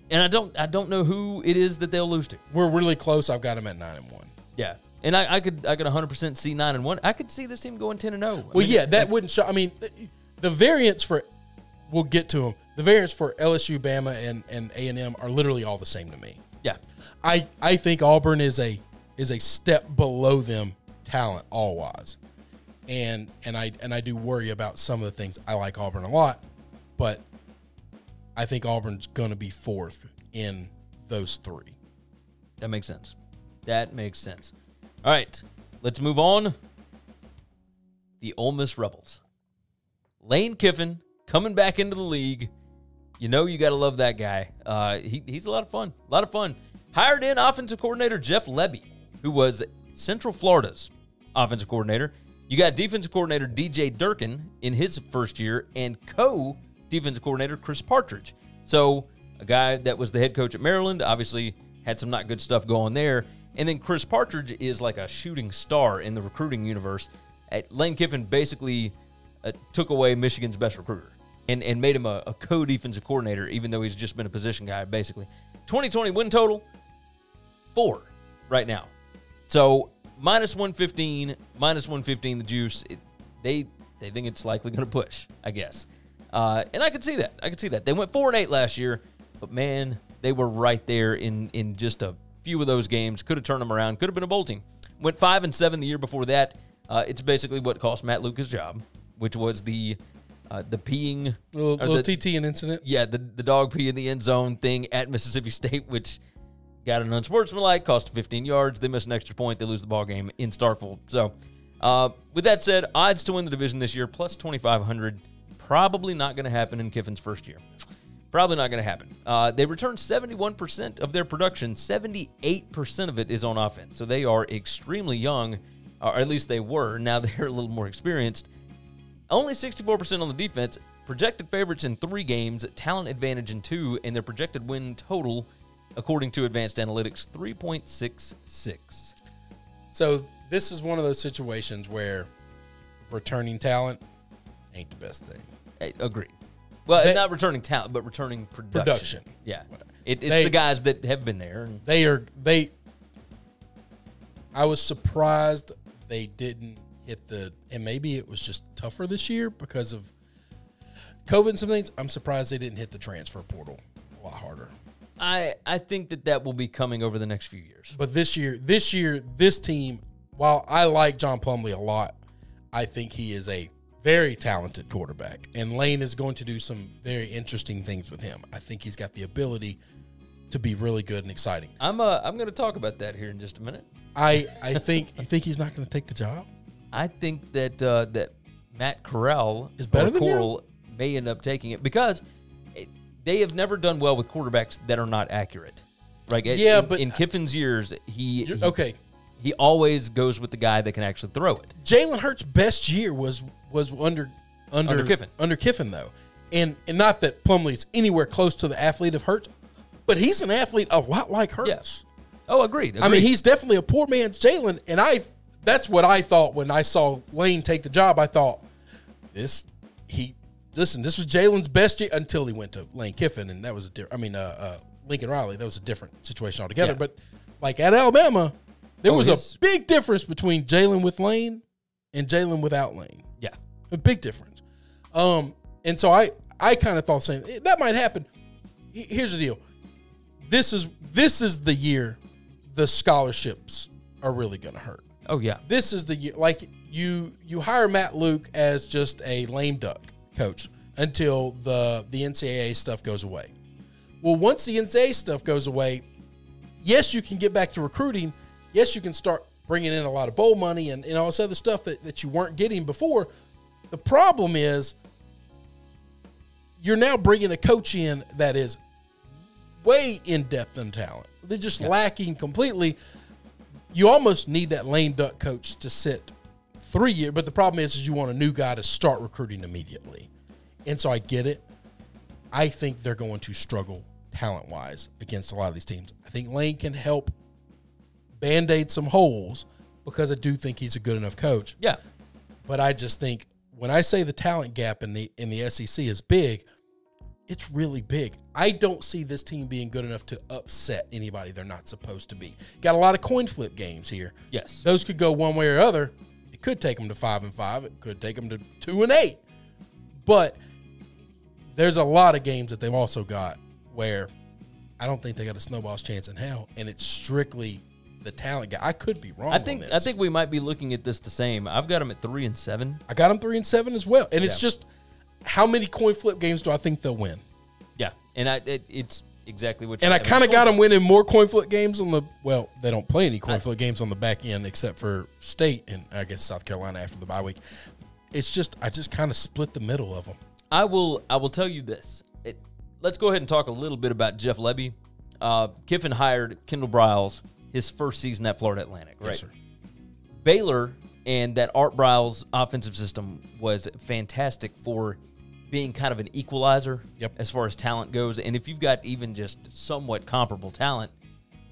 And I don't know who it is that they'll lose to. We're really close. I've got them at 9-1. Yeah. And I could 100% see 9-1. I could see this team going 10-0. Well, that wouldn't show. I mean, the variance for we'll get to them. The variance for LSU, Bama, and A&M are literally all the same to me. Yeah. I think Auburn is a step below them talent all-wise. And I do worry about some of the things. I like Auburn a lot, but I think Auburn's going to be 4th in those 3. That makes sense. All right, let's move on. The Ole Miss Rebels. Lane Kiffin coming back into the league. You know you got to love that guy. He's a lot of fun. A lot of fun. Hired in offensive coordinator Jeff Lebby, who was Central Florida's offensive coordinator. You got defensive coordinator DJ Durkin in his first year and co-defensive coordinator Chris Partridge. So a guy that was the head coach at Maryland, obviously had some not good stuff going there. And then Chris Partridge is like a shooting star in the recruiting universe. Lane Kiffin basically took away Michigan's best recruiter and made him a co-defensive coordinator, even though he's just been a position guy, basically. 2020 win total, 4 right now. So minus 115, the juice. They think it's likely going to push, I guess. And I could see that. They went 4-8 last year, but man, they were right there in just a few of those games. Could have turned them around. Could have been a bowl team. Went 5-7 the year before that. It's basically what cost Matt Luke his job, which was the peeing, little TT incident. Yeah, the dog pee in the end zone thing at Mississippi State, which got an unsportsmanlike, cost 15 yards. They miss an extra point. They lose the ball game in Starkville. So, with that said, odds to win the division this year plus 2,500. Probably not going to happen in Kiffin's first year. Probably not going to happen. They returned 71% of their production. 78% of it is on offense. So they are extremely young, or at least they were. Now they're a little more experienced. Only 64% on the defense. Projected favorites in 3 games. Talent advantage in 2. And their projected win total, according to advanced analytics, 3.66. So this is one of those situations where returning talent ain't the best thing. Agreed. Well, not returning talent, but returning production. Yeah. It's the guys that have been there. I was surprised they didn't hit and maybe it was just tougher this year because of COVID and some things. I'm surprised they didn't hit the transfer portal a lot harder. I think that will be coming over the next few years. But this year, this team, while I like John Plumlee a lot, I think he is a very talented quarterback, and Lane is going to do some very interesting things with him. I think he's got the ability to be really good and exciting. I'm going to talk about that here in just a minute. I think you think he's not going to take the job? I think that Matt Corral is better than Corral may end up taking it because they have never done well with quarterbacks that are not accurate. Right? Yeah, but in Kiffin's years, he always goes with the guy that can actually throw it. Jalen Hurts' best year was under Kiffin. Under Kiffin, though. And not that Plumlee's anywhere close to the athlete of Hurts, but he's an athlete a lot like Hurts. Yes. Oh, agreed. I mean, he's definitely a poor man's Jalen, and that's what I thought when I saw Lane take the job. I thought, this was Jalen's best year until he went to Lane Kiffin, and that was Lincoln Riley. That was a different situation altogether. Yeah. But like at Alabama, there was a big difference between Jalen with Lane and Jalen without Lane. Yeah. A big difference. And so I kind of thought saying that might happen. Here's the deal. This is the year the scholarships are really going to hurt. Oh yeah. This is the year. Like you hire Matt Luke as just a lame duck coach until the NCAA stuff goes away. Well, once the NCAA stuff goes away, yes, you can get back to recruiting. Yes, you can start bringing in a lot of bowl money and all this other stuff that you weren't getting before. The problem is you're now bringing a coach in that is way in-depth in talent. They're just lacking completely. You almost need that lame duck coach to sit 3 years, but the problem is you want a new guy to start recruiting immediately. And so I get it. I think they're going to struggle talent-wise against a lot of these teams. I think Lane can help Band-Aid some holes because I do think he's a good enough coach. Yeah. But I just think when I say the talent gap in the SEC is big, it's really big. I don't see this team being good enough to upset anybody they're not supposed to be. Got a lot of coin flip games here. Yes. Those could go one way or other. It could take them to 5-5. It could take them to 2-8. But there's a lot of games that they've also got where I don't think they got a snowball's chance in hell, and it's strictly the talent guy. I could be wrong. I think we might be looking at this the same. I've got them at 3-7. I got them 3-7 as well, and it's just how many coin flip games do I think they'll win? Yeah, and it's exactly what. And I kind of got them winning more coin flip games on the. Well, they don't play any coin flip games on the back end except for State and I guess South Carolina after the bye week. It's just I just kind of split the middle of them. I will tell you this. Let's go ahead and talk a little bit about Jeff Lebby. Kiffin hired Kendall Briles his first season at Florida Atlantic, right? Yes, sir. Baylor and that Art Briles offensive system was fantastic for being kind of an equalizer as far as talent goes. And if you've got even just somewhat comparable talent,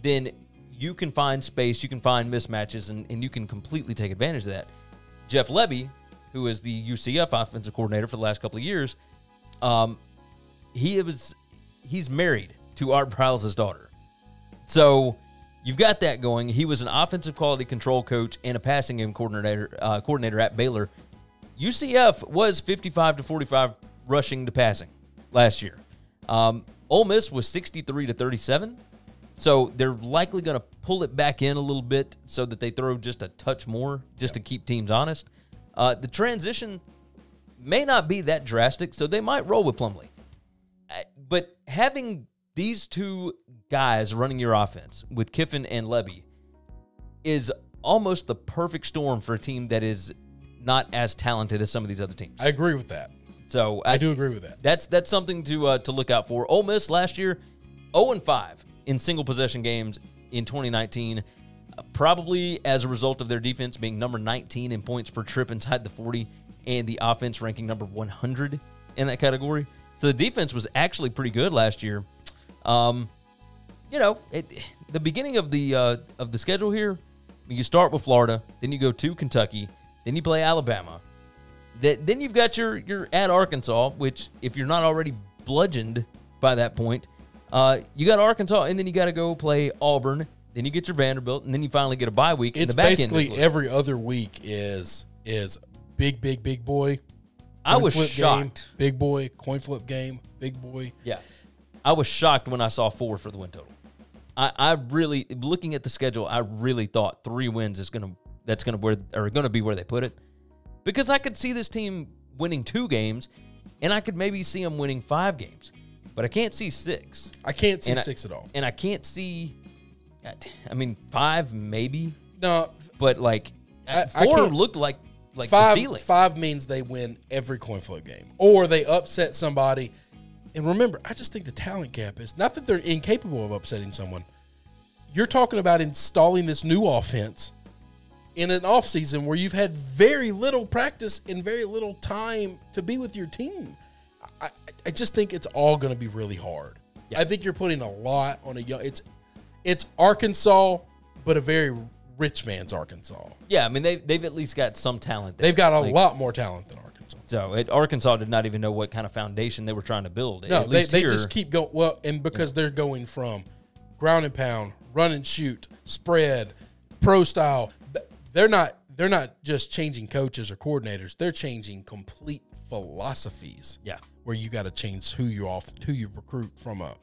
then you can find space, you can find mismatches, and you can completely take advantage of that. Jeff Lebby, who is the UCF offensive coordinator for the last couple of years, he's married to Art Briles' daughter. So you've got that going. He was an offensive quality control coach and a passing game coordinator at Baylor. UCF was 55 to 45 rushing to passing last year. Ole Miss was 63 to 37. So they're likely going to pull it back in a little bit so that they throw just a touch more just to keep teams honest. The transition may not be that drastic, so they might roll with Plumlee. But having these two guys running your offense with Kiffin and Lebby is almost the perfect storm for a team that is not as talented as some of these other teams. I agree with that. So I do agree with that. That's something to look out for. Ole Miss last year, 0-5 in single possession games in 2019, probably as a result of their defense being number 19 in points per trip inside the 40 and the offense ranking number 100 in that category. So the defense was actually pretty good last year. The beginning of the schedule here, you start with Florida, then you go to Kentucky, then you play Alabama. Then you've got your at Arkansas, which if you're not already bludgeoned by that point, you got Arkansas, and then you got to go play Auburn. Then you get your Vanderbilt, and then you finally get a bye week. It's basically every other week is big boy. I was shocked. Big boy, coin flip game, big boy. Yeah. I was shocked when I saw 4 for the win total. I really, looking at the schedule, I really thought 3 wins is going to be where they put it. Because I could see this team winning 2 games, and I could maybe see them winning 5 games. But I can't see 6. I can't see 6 at all. And I can't see, 5 maybe. No. But 4 looked like the ceiling. 5 means they win every coin flip game. Or they upset somebody. And remember, I just think the talent gap is, not that they're incapable of upsetting someone. You're talking about installing this new offense in an offseason where you've had very little practice and very little time to be with your team. I just think it's all going to be really hard. Yeah. I think you're putting a lot on a young – it's Arkansas, but a very rich man's Arkansas. Yeah, they've at least got some talent there. They've got a lot more talent than Arkansas. So Arkansas did not even know what kind of foundation they were trying to build. No, they just keep going. Well, and because they're going from ground and pound, run and shoot, spread, pro style, they're not just changing coaches or coordinators. They're changing complete philosophies. Yeah, where you got to change who you recruit from a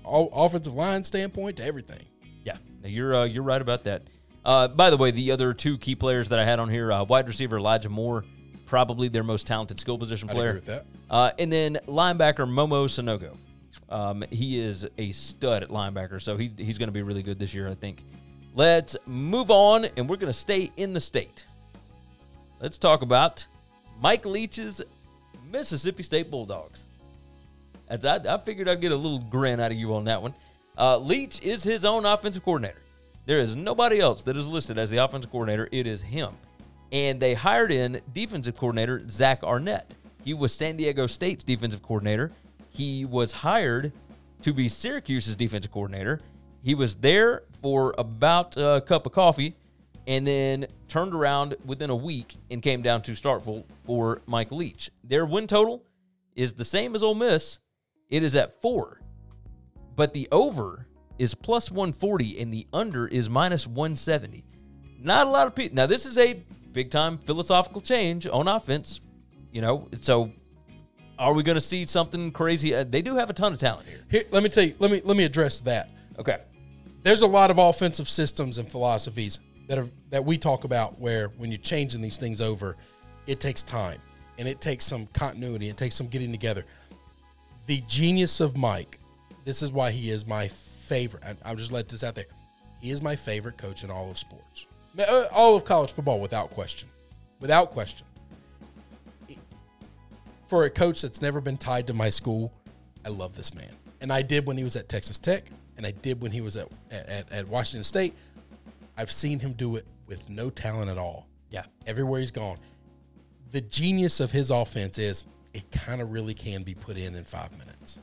offensive line standpoint to everything. Yeah, you're right about that. By the way, the other 2 key players that I had on here, wide receiver Elijah Moore, probably their most talented skill position player. I agree with that. And then linebacker Momo Sonogo. He is a stud at linebacker, so he's going to be really good this year, I think. Let's move on, and we're going to stay in the state. Let's talk about Mike Leach's Mississippi State Bulldogs. I figured I'd get a little grin out of you on that one. Leach is his own offensive coordinator. There is nobody else that is listed as the offensive coordinator. It is him. And they hired in defensive coordinator Zach Arnett. He was San Diego State's defensive coordinator. He was hired to be Syracuse's defensive coordinator. He was there for about a cup of coffee and then turned around within a week and came down to Starkville for Mike Leach. Their win total is the same as Ole Miss. It is at 4. But the over is plus 140 and the under is minus 170. Not a lot of people. Now, this is a big-time philosophical change on offense, so are we going to see something crazy? They do have a ton of talent here. Let me tell you, let me address that. Okay. There's a lot of offensive systems and philosophies that we talk about where when you're changing these things over, it takes time, and it takes some continuity, it takes some getting together. The genius of Mike, this is why he is my favorite. I'll just let this out there. He is my favorite coach in all of sports. All of college football, without question. Without question. for a coach that's never been tied to my school, I love this man. And I did when he was at Texas Tech, and I did when he was at Washington State. I've seen him do it with no talent at all. Yeah. Everywhere he's gone. The genius of his offense is it kind of really can be put in 5 minutes.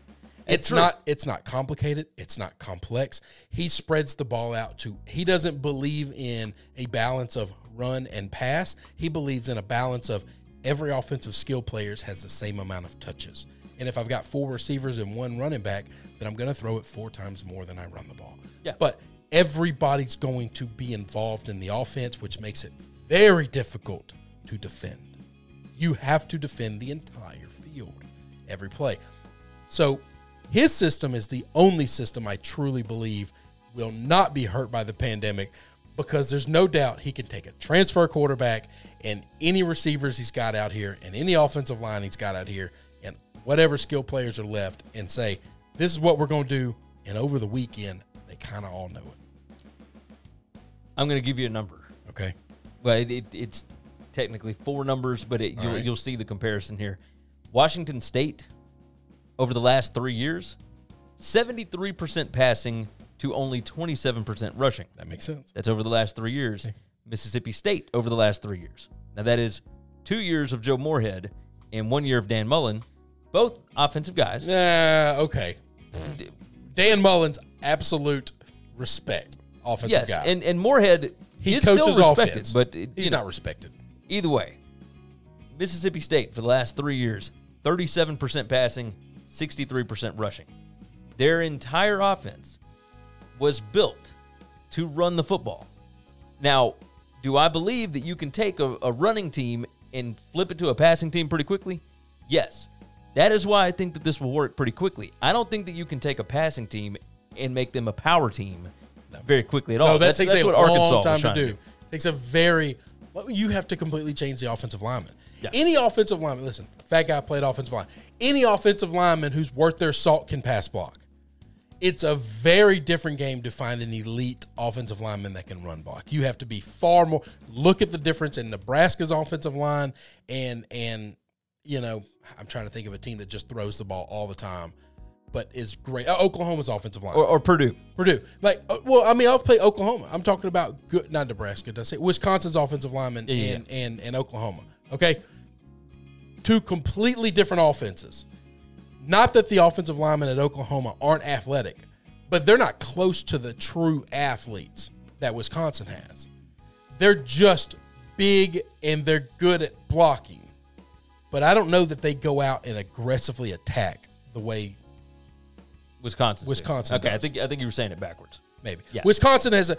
It's not complicated. It's not complex. He spreads the ball out he doesn't believe in a balance of run and pass. He believes in a balance of every offensive skill players has the same amount of touches. And if I've got 4 receivers and 1 running back, then I'm going to throw it 4 times more than I run the ball. Yeah. But everybody's going to be involved in the offense, which makes it very difficult to defend. You have to defend the entire field, every play. So his system is the only system I truly believe will not be hurt by the pandemic, because there's no doubt he can take a transfer quarterback and any receivers he's got out here and any offensive line he's got out here and whatever skill players are left and say, this is what we're going to do. And over the weekend, they kind of all know it. I'm going to give you a number. Okay. Well, it's technically 4 numbers, but you'll see the comparison here. Washington State, over the last 3 years, 73% passing to only 27% rushing. That makes sense. That's over the last 3 years. Okay. Mississippi State over the last 3 years. Now, that is 2 years of Joe Moorhead and 1 year of Dan Mullen, both offensive guys. Okay. Dan Mullen's absolute respect, offensive guy. Yes, and Moorhead, he is coaches still respected, offense, but he's not respected. Either way, Mississippi State for the last 3 years, 37% passing, 63% rushing. Their entire offense was built to run the football. Now, do I believe that you can take a running team and flip it to a passing team pretty quickly? Yes. That is why I think that this will work pretty quickly. I don't think that you can take a passing team and make them a power team very quickly at all. No, that takes a long time to do. It takes you have to completely change the offensive lineman. Yeah. Any offensive lineman, listen, fat guy played offensive line. Any offensive lineman who's worth their salt can pass block. It's a very different game to find an elite offensive lineman that can run block. You have to be far more. Look at the difference in Nebraska's offensive line and you know, I'm trying to think of a team that just throws the ball all the time, but is great. Oklahoma's offensive line. Or Purdue. Like, well, I mean, I'll play Oklahoma. I'm talking about good, not Nebraska. Did I say Wisconsin's offensive lineman and Oklahoma? Okay. 2 completely different offenses. Not that the offensive linemen at Oklahoma aren't athletic, but they're not close to the true athletes that Wisconsin has. They're just big and they're good at blocking. But I don't know that they go out and aggressively attack the way Wisconsin. Okay, does. I think you were saying it backwards. Maybe. Yeah. Wisconsin has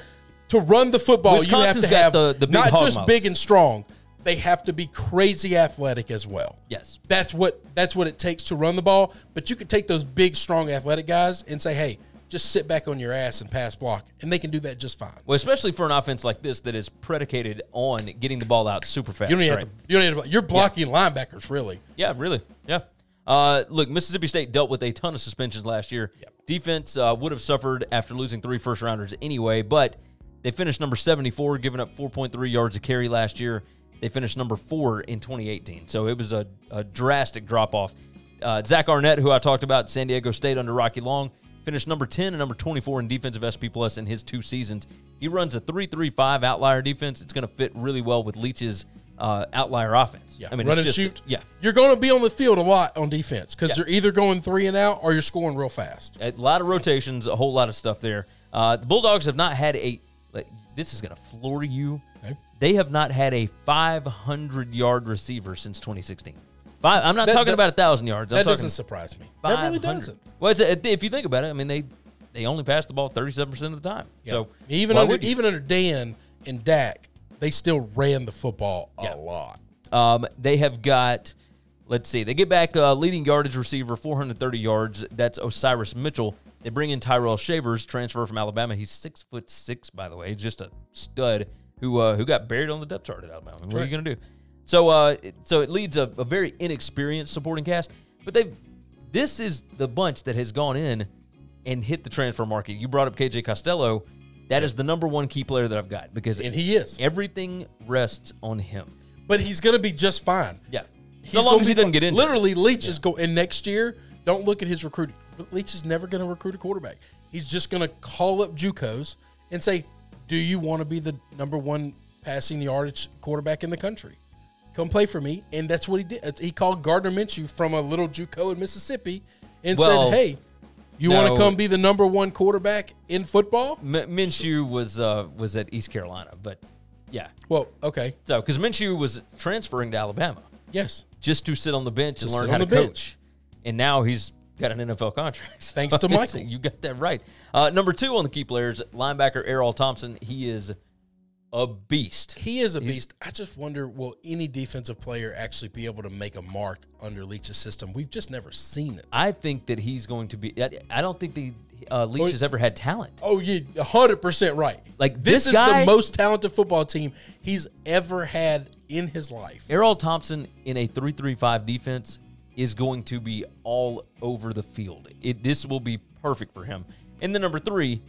to run the football, you have to have the big not hog just models. big and strong. They have to be crazy athletic as well. Yes. That's what it takes to run the ball. But you could take those big, strong athletic guys and say, hey, just sit back on your ass and pass block, and they can do that just fine. Well, especially for an offense like this that is predicated on getting the ball out super fast. You don't need to, you're blocking linebackers, really. Yeah, really. Yeah. Look, Mississippi State dealt with a ton of suspensions last year. Yep. Defense would have suffered after losing 3 first-rounders anyway, but they finished number 74, giving up 4.3 yards a carry last year. They finished number 4 in 2018, so it was a drastic drop-off. Zach Arnett, who I talked about, San Diego State under Rocky Long, finished number 10 and number 24 in defensive SP Plus in his 2 seasons. He runs a 3-3-5 outlier defense. It's going to fit really well with Leach's outlier offense. Yeah, I mean, run and shoot. Yeah, you're going to be on the field a lot on defense because you're either going 3 and out or you're scoring real fast. A lot of rotations, a whole lot of stuff there. The Bulldogs have not had this is going to floor you. Okay. They have not had a 500-yard receiver since 2016. I'm not talking about 1,000 yards. That doesn't surprise me. That really doesn't. Well, if you think about it, I mean, they only pass the ball 37% of the time. Yeah. So even under Dan and Dak, they still ran the football a lot. They have got, let's see, they get back leading yardage receiver, 430 yards. That's Osiris Mitchell. They bring in Tyrell Shavers, transfer from Alabama. He's 6'6", by the way. He's just a stud who got buried on the depth chart at Alabama. What are you going to do? So it leads a very inexperienced supporting cast. But this is the bunch that has gone in and hit the transfer market. You brought up KJ Costello. That is the number 1 key player that I've got because he is. Everything rests on him. But he's going to be just fine. Yeah. So long as he doesn't get injured. Literally, Leach is going. And next year, don't look at his recruiting. Leach is never going to recruit a quarterback. He's just going to call up JUCOs and say, "Do you want to be the #1 passing yardage quarterback in the country? Come play for me." And that's what he did. He called Gardner Minshew from a little JUCO in Mississippi and said, "Hey, you want to come be the #1 quarterback in football?" Minshew was at East Carolina, but yeah. Well, okay. So because Minshew was transferring to Alabama, yes, just to sit on the bench and learn how to coach, and now he's got an NFL contract. Thanks to Michael. You got that right. Number 2 on the key players, linebacker Errol Thompson. He is a beast. He is a beast. I just wonder, will any defensive player actually be able to make a mark under Leach's system? We've just never seen it. I think that he's going to be – I don't think Leach has ever had talent. Oh, yeah, 100% right. Like this guy, is the most talented football team he's ever had in his life. Errol Thompson in a 3-3-5 defense is going to be all over the field. This will be perfect for him. And then number 3,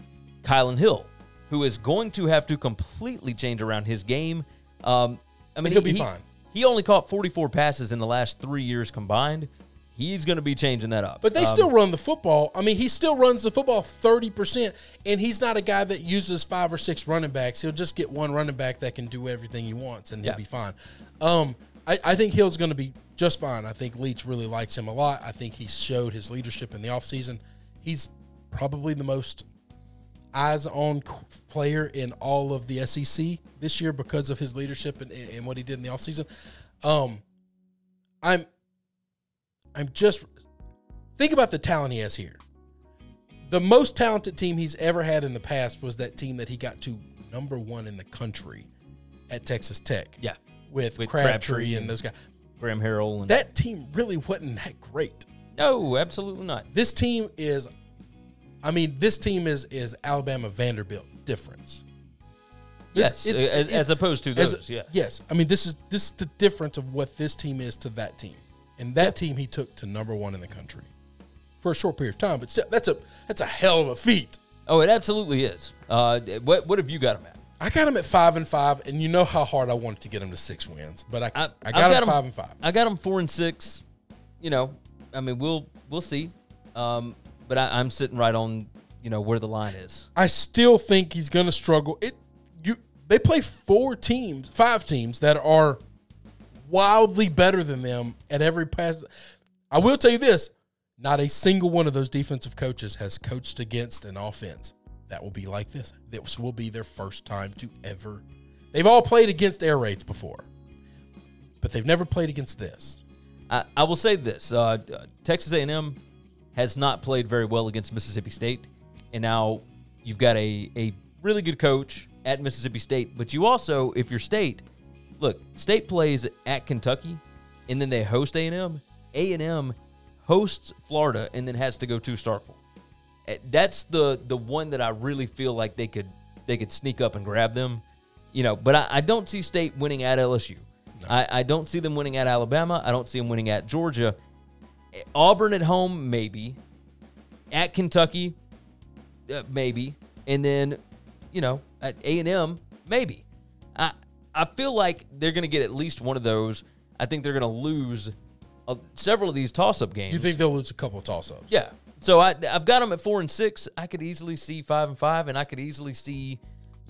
Kylan Hill, who is going to have to completely change around his game. I mean, he'll be fine. He only caught 44 passes in the last 3 years combined. He's going to be changing that up. But they still run the football. I mean, he still runs the football 30%, and he's not a guy that uses 5 or 6 running backs. He'll just get one running back that can do everything he wants, and he'll be fine. I think Hill's going to be just fine. I think Leach really likes him a lot. I think he showed his leadership in the offseason. He's probably the most eyes-on player in all of the SEC this year because of his leadership and what he did in the offseason. I'm just – think about the talent he has here. The most talented team he's ever had in the past was that team that he got to #1 in the country at Texas Tech. Yeah. With Crabtree and those guys. Graham Harrell. And that team really wasn't that great. No, absolutely not. This team is – I mean, this team is Alabama-Vanderbilt difference. Yes, as opposed to those, yeah. Yes. I mean, this is the difference of what this team is to that team. And that team he took to #1 in the country for a short period of time. But still, that's a hell of a feat. Oh, it absolutely is. What have you got him at? I got him at 5-5, and you know how hard I wanted to get him to 6 wins. But I got him 5-5. I got him 4-6. You know, I mean, we'll see. But I'm sitting right on, where the line is. I still think he's going to struggle. They play 5 teams that are wildly better than them at every pass. I will tell you this, not a single one of those defensive coaches has coached against an offense that will be like this. This will be their first time to ever. They've all played against air raids before, but they've never played against this. I will say this. Texas A&M has not played very well against Mississippi State, and now you've got a really good coach at Mississippi State, but you also, if you're State, look, State plays at Kentucky, and then they host A&M. A&M hosts Florida, and then has to go to Starkville. That's the one that I really feel like they could sneak up and grab them, But I don't see State winning at LSU. No. I don't see them winning at Alabama. I don't see them winning at Georgia. Auburn at home, maybe. At Kentucky, maybe. And then, at A&M, maybe. I feel like they're going to get at least one of those. I think they're going to lose several of these toss-up games. You think they'll lose a couple of toss-ups? Yeah. So I've got them at 4-6. I could easily see 5-5, and I could easily see.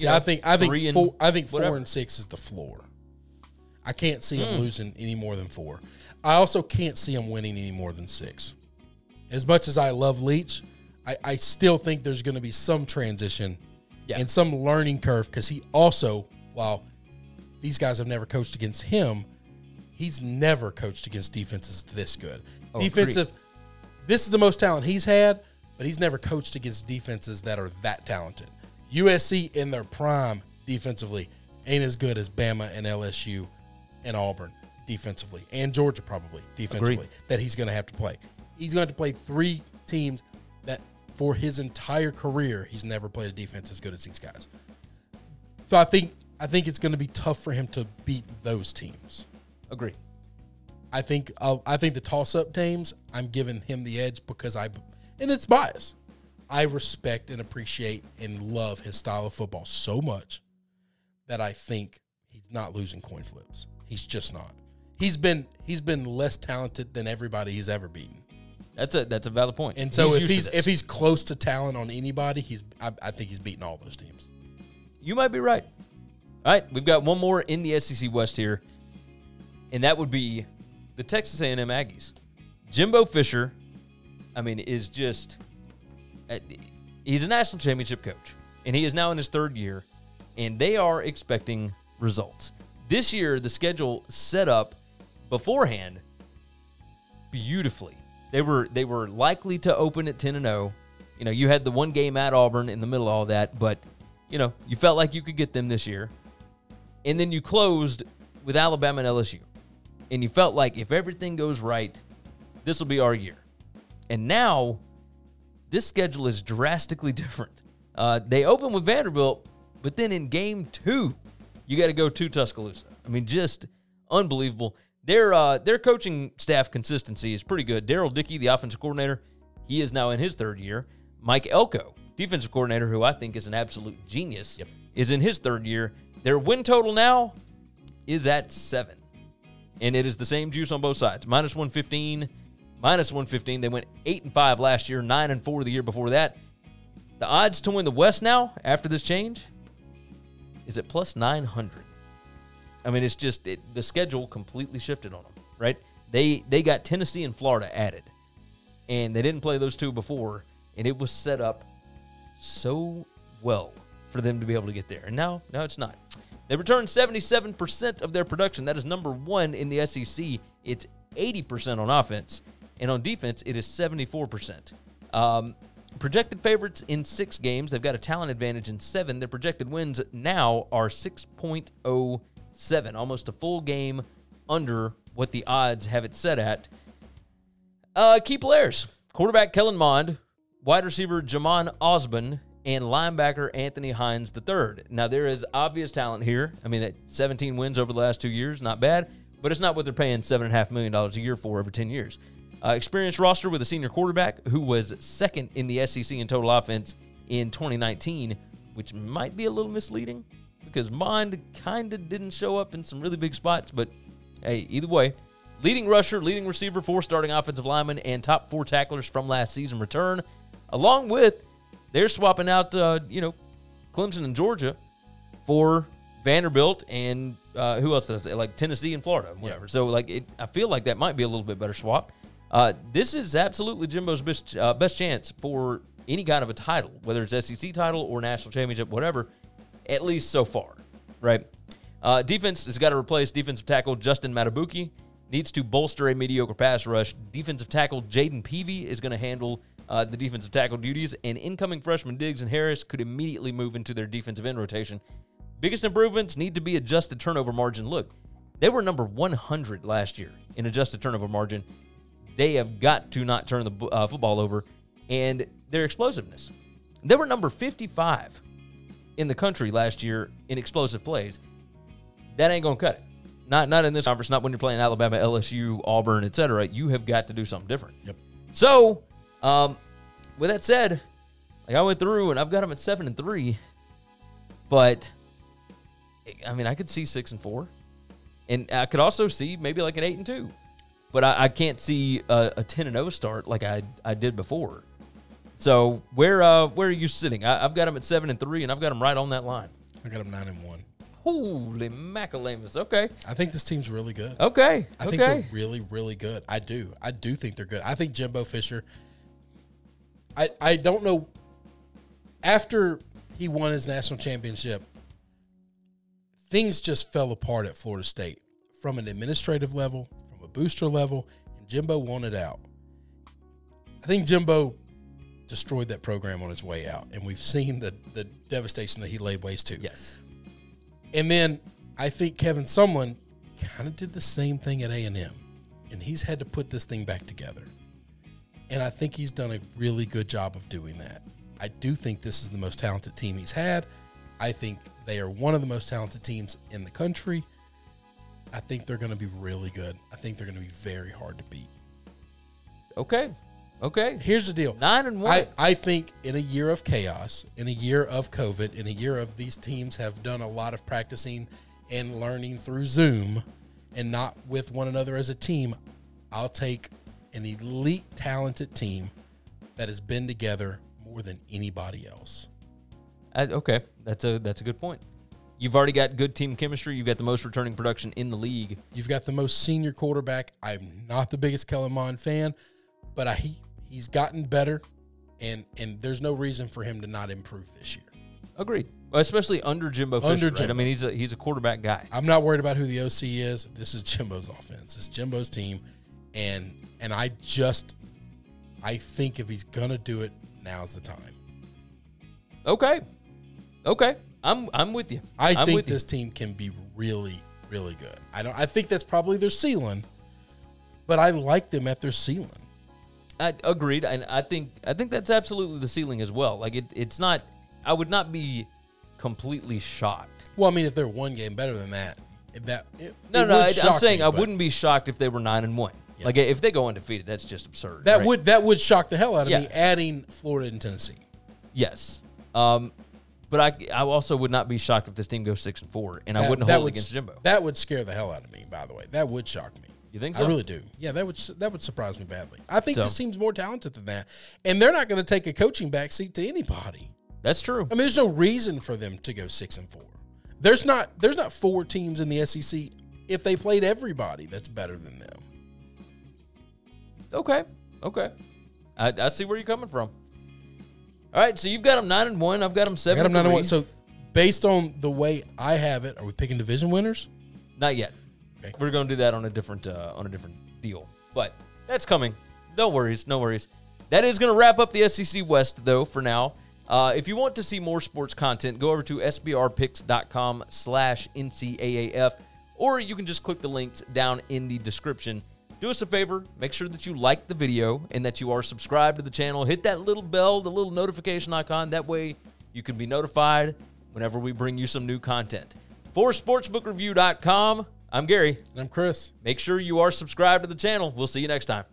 I think 4-6 is the floor. I can't see them losing any more than 4. I also can't see them winning any more than 6. As much as I love Leach, I still think there's going to be some transition and some learning curve because he also, while these guys have never coached against him, he's never coached against defenses this good. Defensive. Agreed. This is the most talent he's had, but he's never coached against defenses that are that talented. USC in their prime defensively ain't as good as Bama and LSU and Auburn defensively, and Georgia probably defensively. Agreed. That he's going to have to play. He's going to play 3 teams that for his entire career he's never played a defense as good as these guys. So I think it's going to be tough for him to beat those teams. Agree. I think the toss-up teams, I'm giving him the edge because and it's bias. I respect and appreciate and love his style of football so much that I think he's not losing coin flips. He's just not. He's been less talented than everybody he's ever beaten. That's a valid point. And so if he's close to talent on anybody, I think he's beaten all those teams. You might be right. All right, we've got one more in the SEC West here, and that would be the Texas A&M Aggies. Jimbo Fisher, I mean, is just he's a national championship coach, and he is now in his third year, and they are expecting results. This year, the schedule set up beforehand beautifully. They were likely to open at 10-0. You know, you had the one game at Auburn in the middle of all that, but, you know, you felt like you could get them this year. And then you closed with Alabama and LSU. And you felt like if everything goes right, this will be our year. And now, this schedule is drastically different. They open with Vanderbilt, but then in game 2, you got to go to Tuscaloosa. I mean, just unbelievable. Their coaching staff consistency is pretty good. Darryl Dickey, the offensive coordinator, he is now in his third year. Mike Elko, defensive coordinator, who I think is an absolute genius, is in his third year. Their win total now is at 7. And it is the same juice on both sides. Minus 115. They went 8-5 last year, 9-4 the year before that. The odds to win the West now, after this change, is at plus 900. I mean, it's just the schedule completely shifted on them, right? They got Tennessee and Florida added, and they didn't play those two before, and it was set up so well for them to be able to get there. And now it's not. They returned 77% of their production. That is number 1 in the SEC. It's 80% on offense, and on defense, it is 74%. Projected favorites in 6 games. They've got a talent advantage in 7. Their projected wins now are 6.07, almost a full game under what the odds have it set at. Key players: quarterback Kellen Mond, wide receiver Jamon Osborne, and linebacker Anthony Hines III. Now, there is obvious talent here. I mean, that 17 wins over the last 2 years, not bad, but it's not what they're paying $7.5 million a year for over 10 years. Experienced roster with a senior quarterback who was second in the SEC in total offense in 2019, which might be a little misleading because Mond kind of didn't show up in some really big spots, but hey, either way. Leading rusher, leading receiver, 4 starting offensive linemen, and top 4 tacklers from last season return, along with they're swapping out, Clemson and Georgia for Vanderbilt and who else did I say? Like Tennessee and Florida, whatever. Yeah. So, I feel like that might be a little bit better swap. This is absolutely Jimbo's best chance for any kind of a title, whether it's SEC title or national championship, whatever, at least so far, right? Defense has got to replace defensive tackle Justin Matabuki, needs to bolster a mediocre pass rush. Defensive tackle Jaden Peavy is going to handle the defensive tackle duties, and incoming freshmen Diggs and Harris could immediately move into their defensive end rotation. Biggest improvements need to be adjusted turnover margin. Look, they were number 100 last year in adjusted turnover margin. They have got to not turn the football over, and their explosiveness. They were number 55 in the country last year in explosive plays. That ain't going to cut it. Not in this conference, not when you're playing Alabama, LSU, Auburn, etc. You have got to do something different. Yep. So, with that said, I went through and I've got them at 7-3, but I mean, I could see 6-4, and I could also see maybe like an 8-2, but I can't see a 10-0 start like I did before. So where are you sitting? I've got them at 7-3, and I've got them right on that line. I got them 9-1. Holy macalamus. Okay. I think this team's really good. Okay. I think they're really, really good. I do think they're good. I think Jimbo Fisher, I don't know, after he won his national championship, things just fell apart at Florida State from an administrative level, from a booster level, and Jimbo wanted out. I think Jimbo destroyed that program on his way out, and we've seen the devastation that he laid waste to. Yes. And then I think Kevin Sumlin kind of did the same thing at A&M, and he's had to put this thing back together. And I think he's done a really good job of doing that. I do think this is the most talented team he's had. I think they are one of the most talented teams in the country. I think they're going to be really good. I think they're going to be very hard to beat. Okay. Here's the deal. 9-1. I think in a year of chaos, in a year of COVID, in a year of these teams have done a lot of practicing and learning through Zoom and not with one another as a team, I'll take an elite, talented team that has been together more than anybody else. Okay, that's a good point. You've already got good team chemistry. You've got the most returning production in the league. You've got the most senior quarterback. I'm not the biggest Kellen Mond fan, but he's gotten better, and there's no reason for him to not improve this year. Agreed. Especially under Jimbo Fisher. Right? I mean, he's a quarterback guy. I'm not worried about who the OC is. This is Jimbo's offense. It's Jimbo's team, and I think if he's gonna do it, now's the time. Okay. I'm with you. I think this team can be really, really good. I think that's probably their ceiling, but I like them at their ceiling. Agreed, and I think that's absolutely the ceiling as well. Like it's not. I would not be completely shocked. Well, I mean, if they're one game better than that, I'm saying I wouldn't be shocked if they were 9-1. Yeah. Like if they go undefeated, that's just absurd. That would shock the hell out of me. Adding Florida and Tennessee. Yes, but I also would not be shocked if this team goes 6-4, and I wouldn't hold it against Jimbo. That would scare the hell out of me. By the way, that would shock me. You think so? I really do. Yeah, that would surprise me badly. I think this team's more talented than that, and they're not going to take a coaching backseat to anybody. That's true. I mean, there's no reason for them to go 6-4. There's not 4 teams in the SEC if they played everybody that's better than them. Okay. I see where you're coming from. All right, so you've got them 9-1. I've got them 7-3. I got them 9-1. So based on the way I have it, are we picking division winners? Not yet. Okay. We're going to do that on a different deal, but that's coming. No worries. That is going to wrap up the SEC West though for now. If you want to see more sports content, go over to sbrpicks.com/NCAAF, or you can just click the links down in the description. Do us a favor, make sure that you like the video and that you are subscribed to the channel. Hit that little bell, the little notification icon. That way you can be notified whenever we bring you some new content. For sportsbookreview.com, I'm Gary. And I'm Chris. Make sure you are subscribed to the channel. We'll see you next time.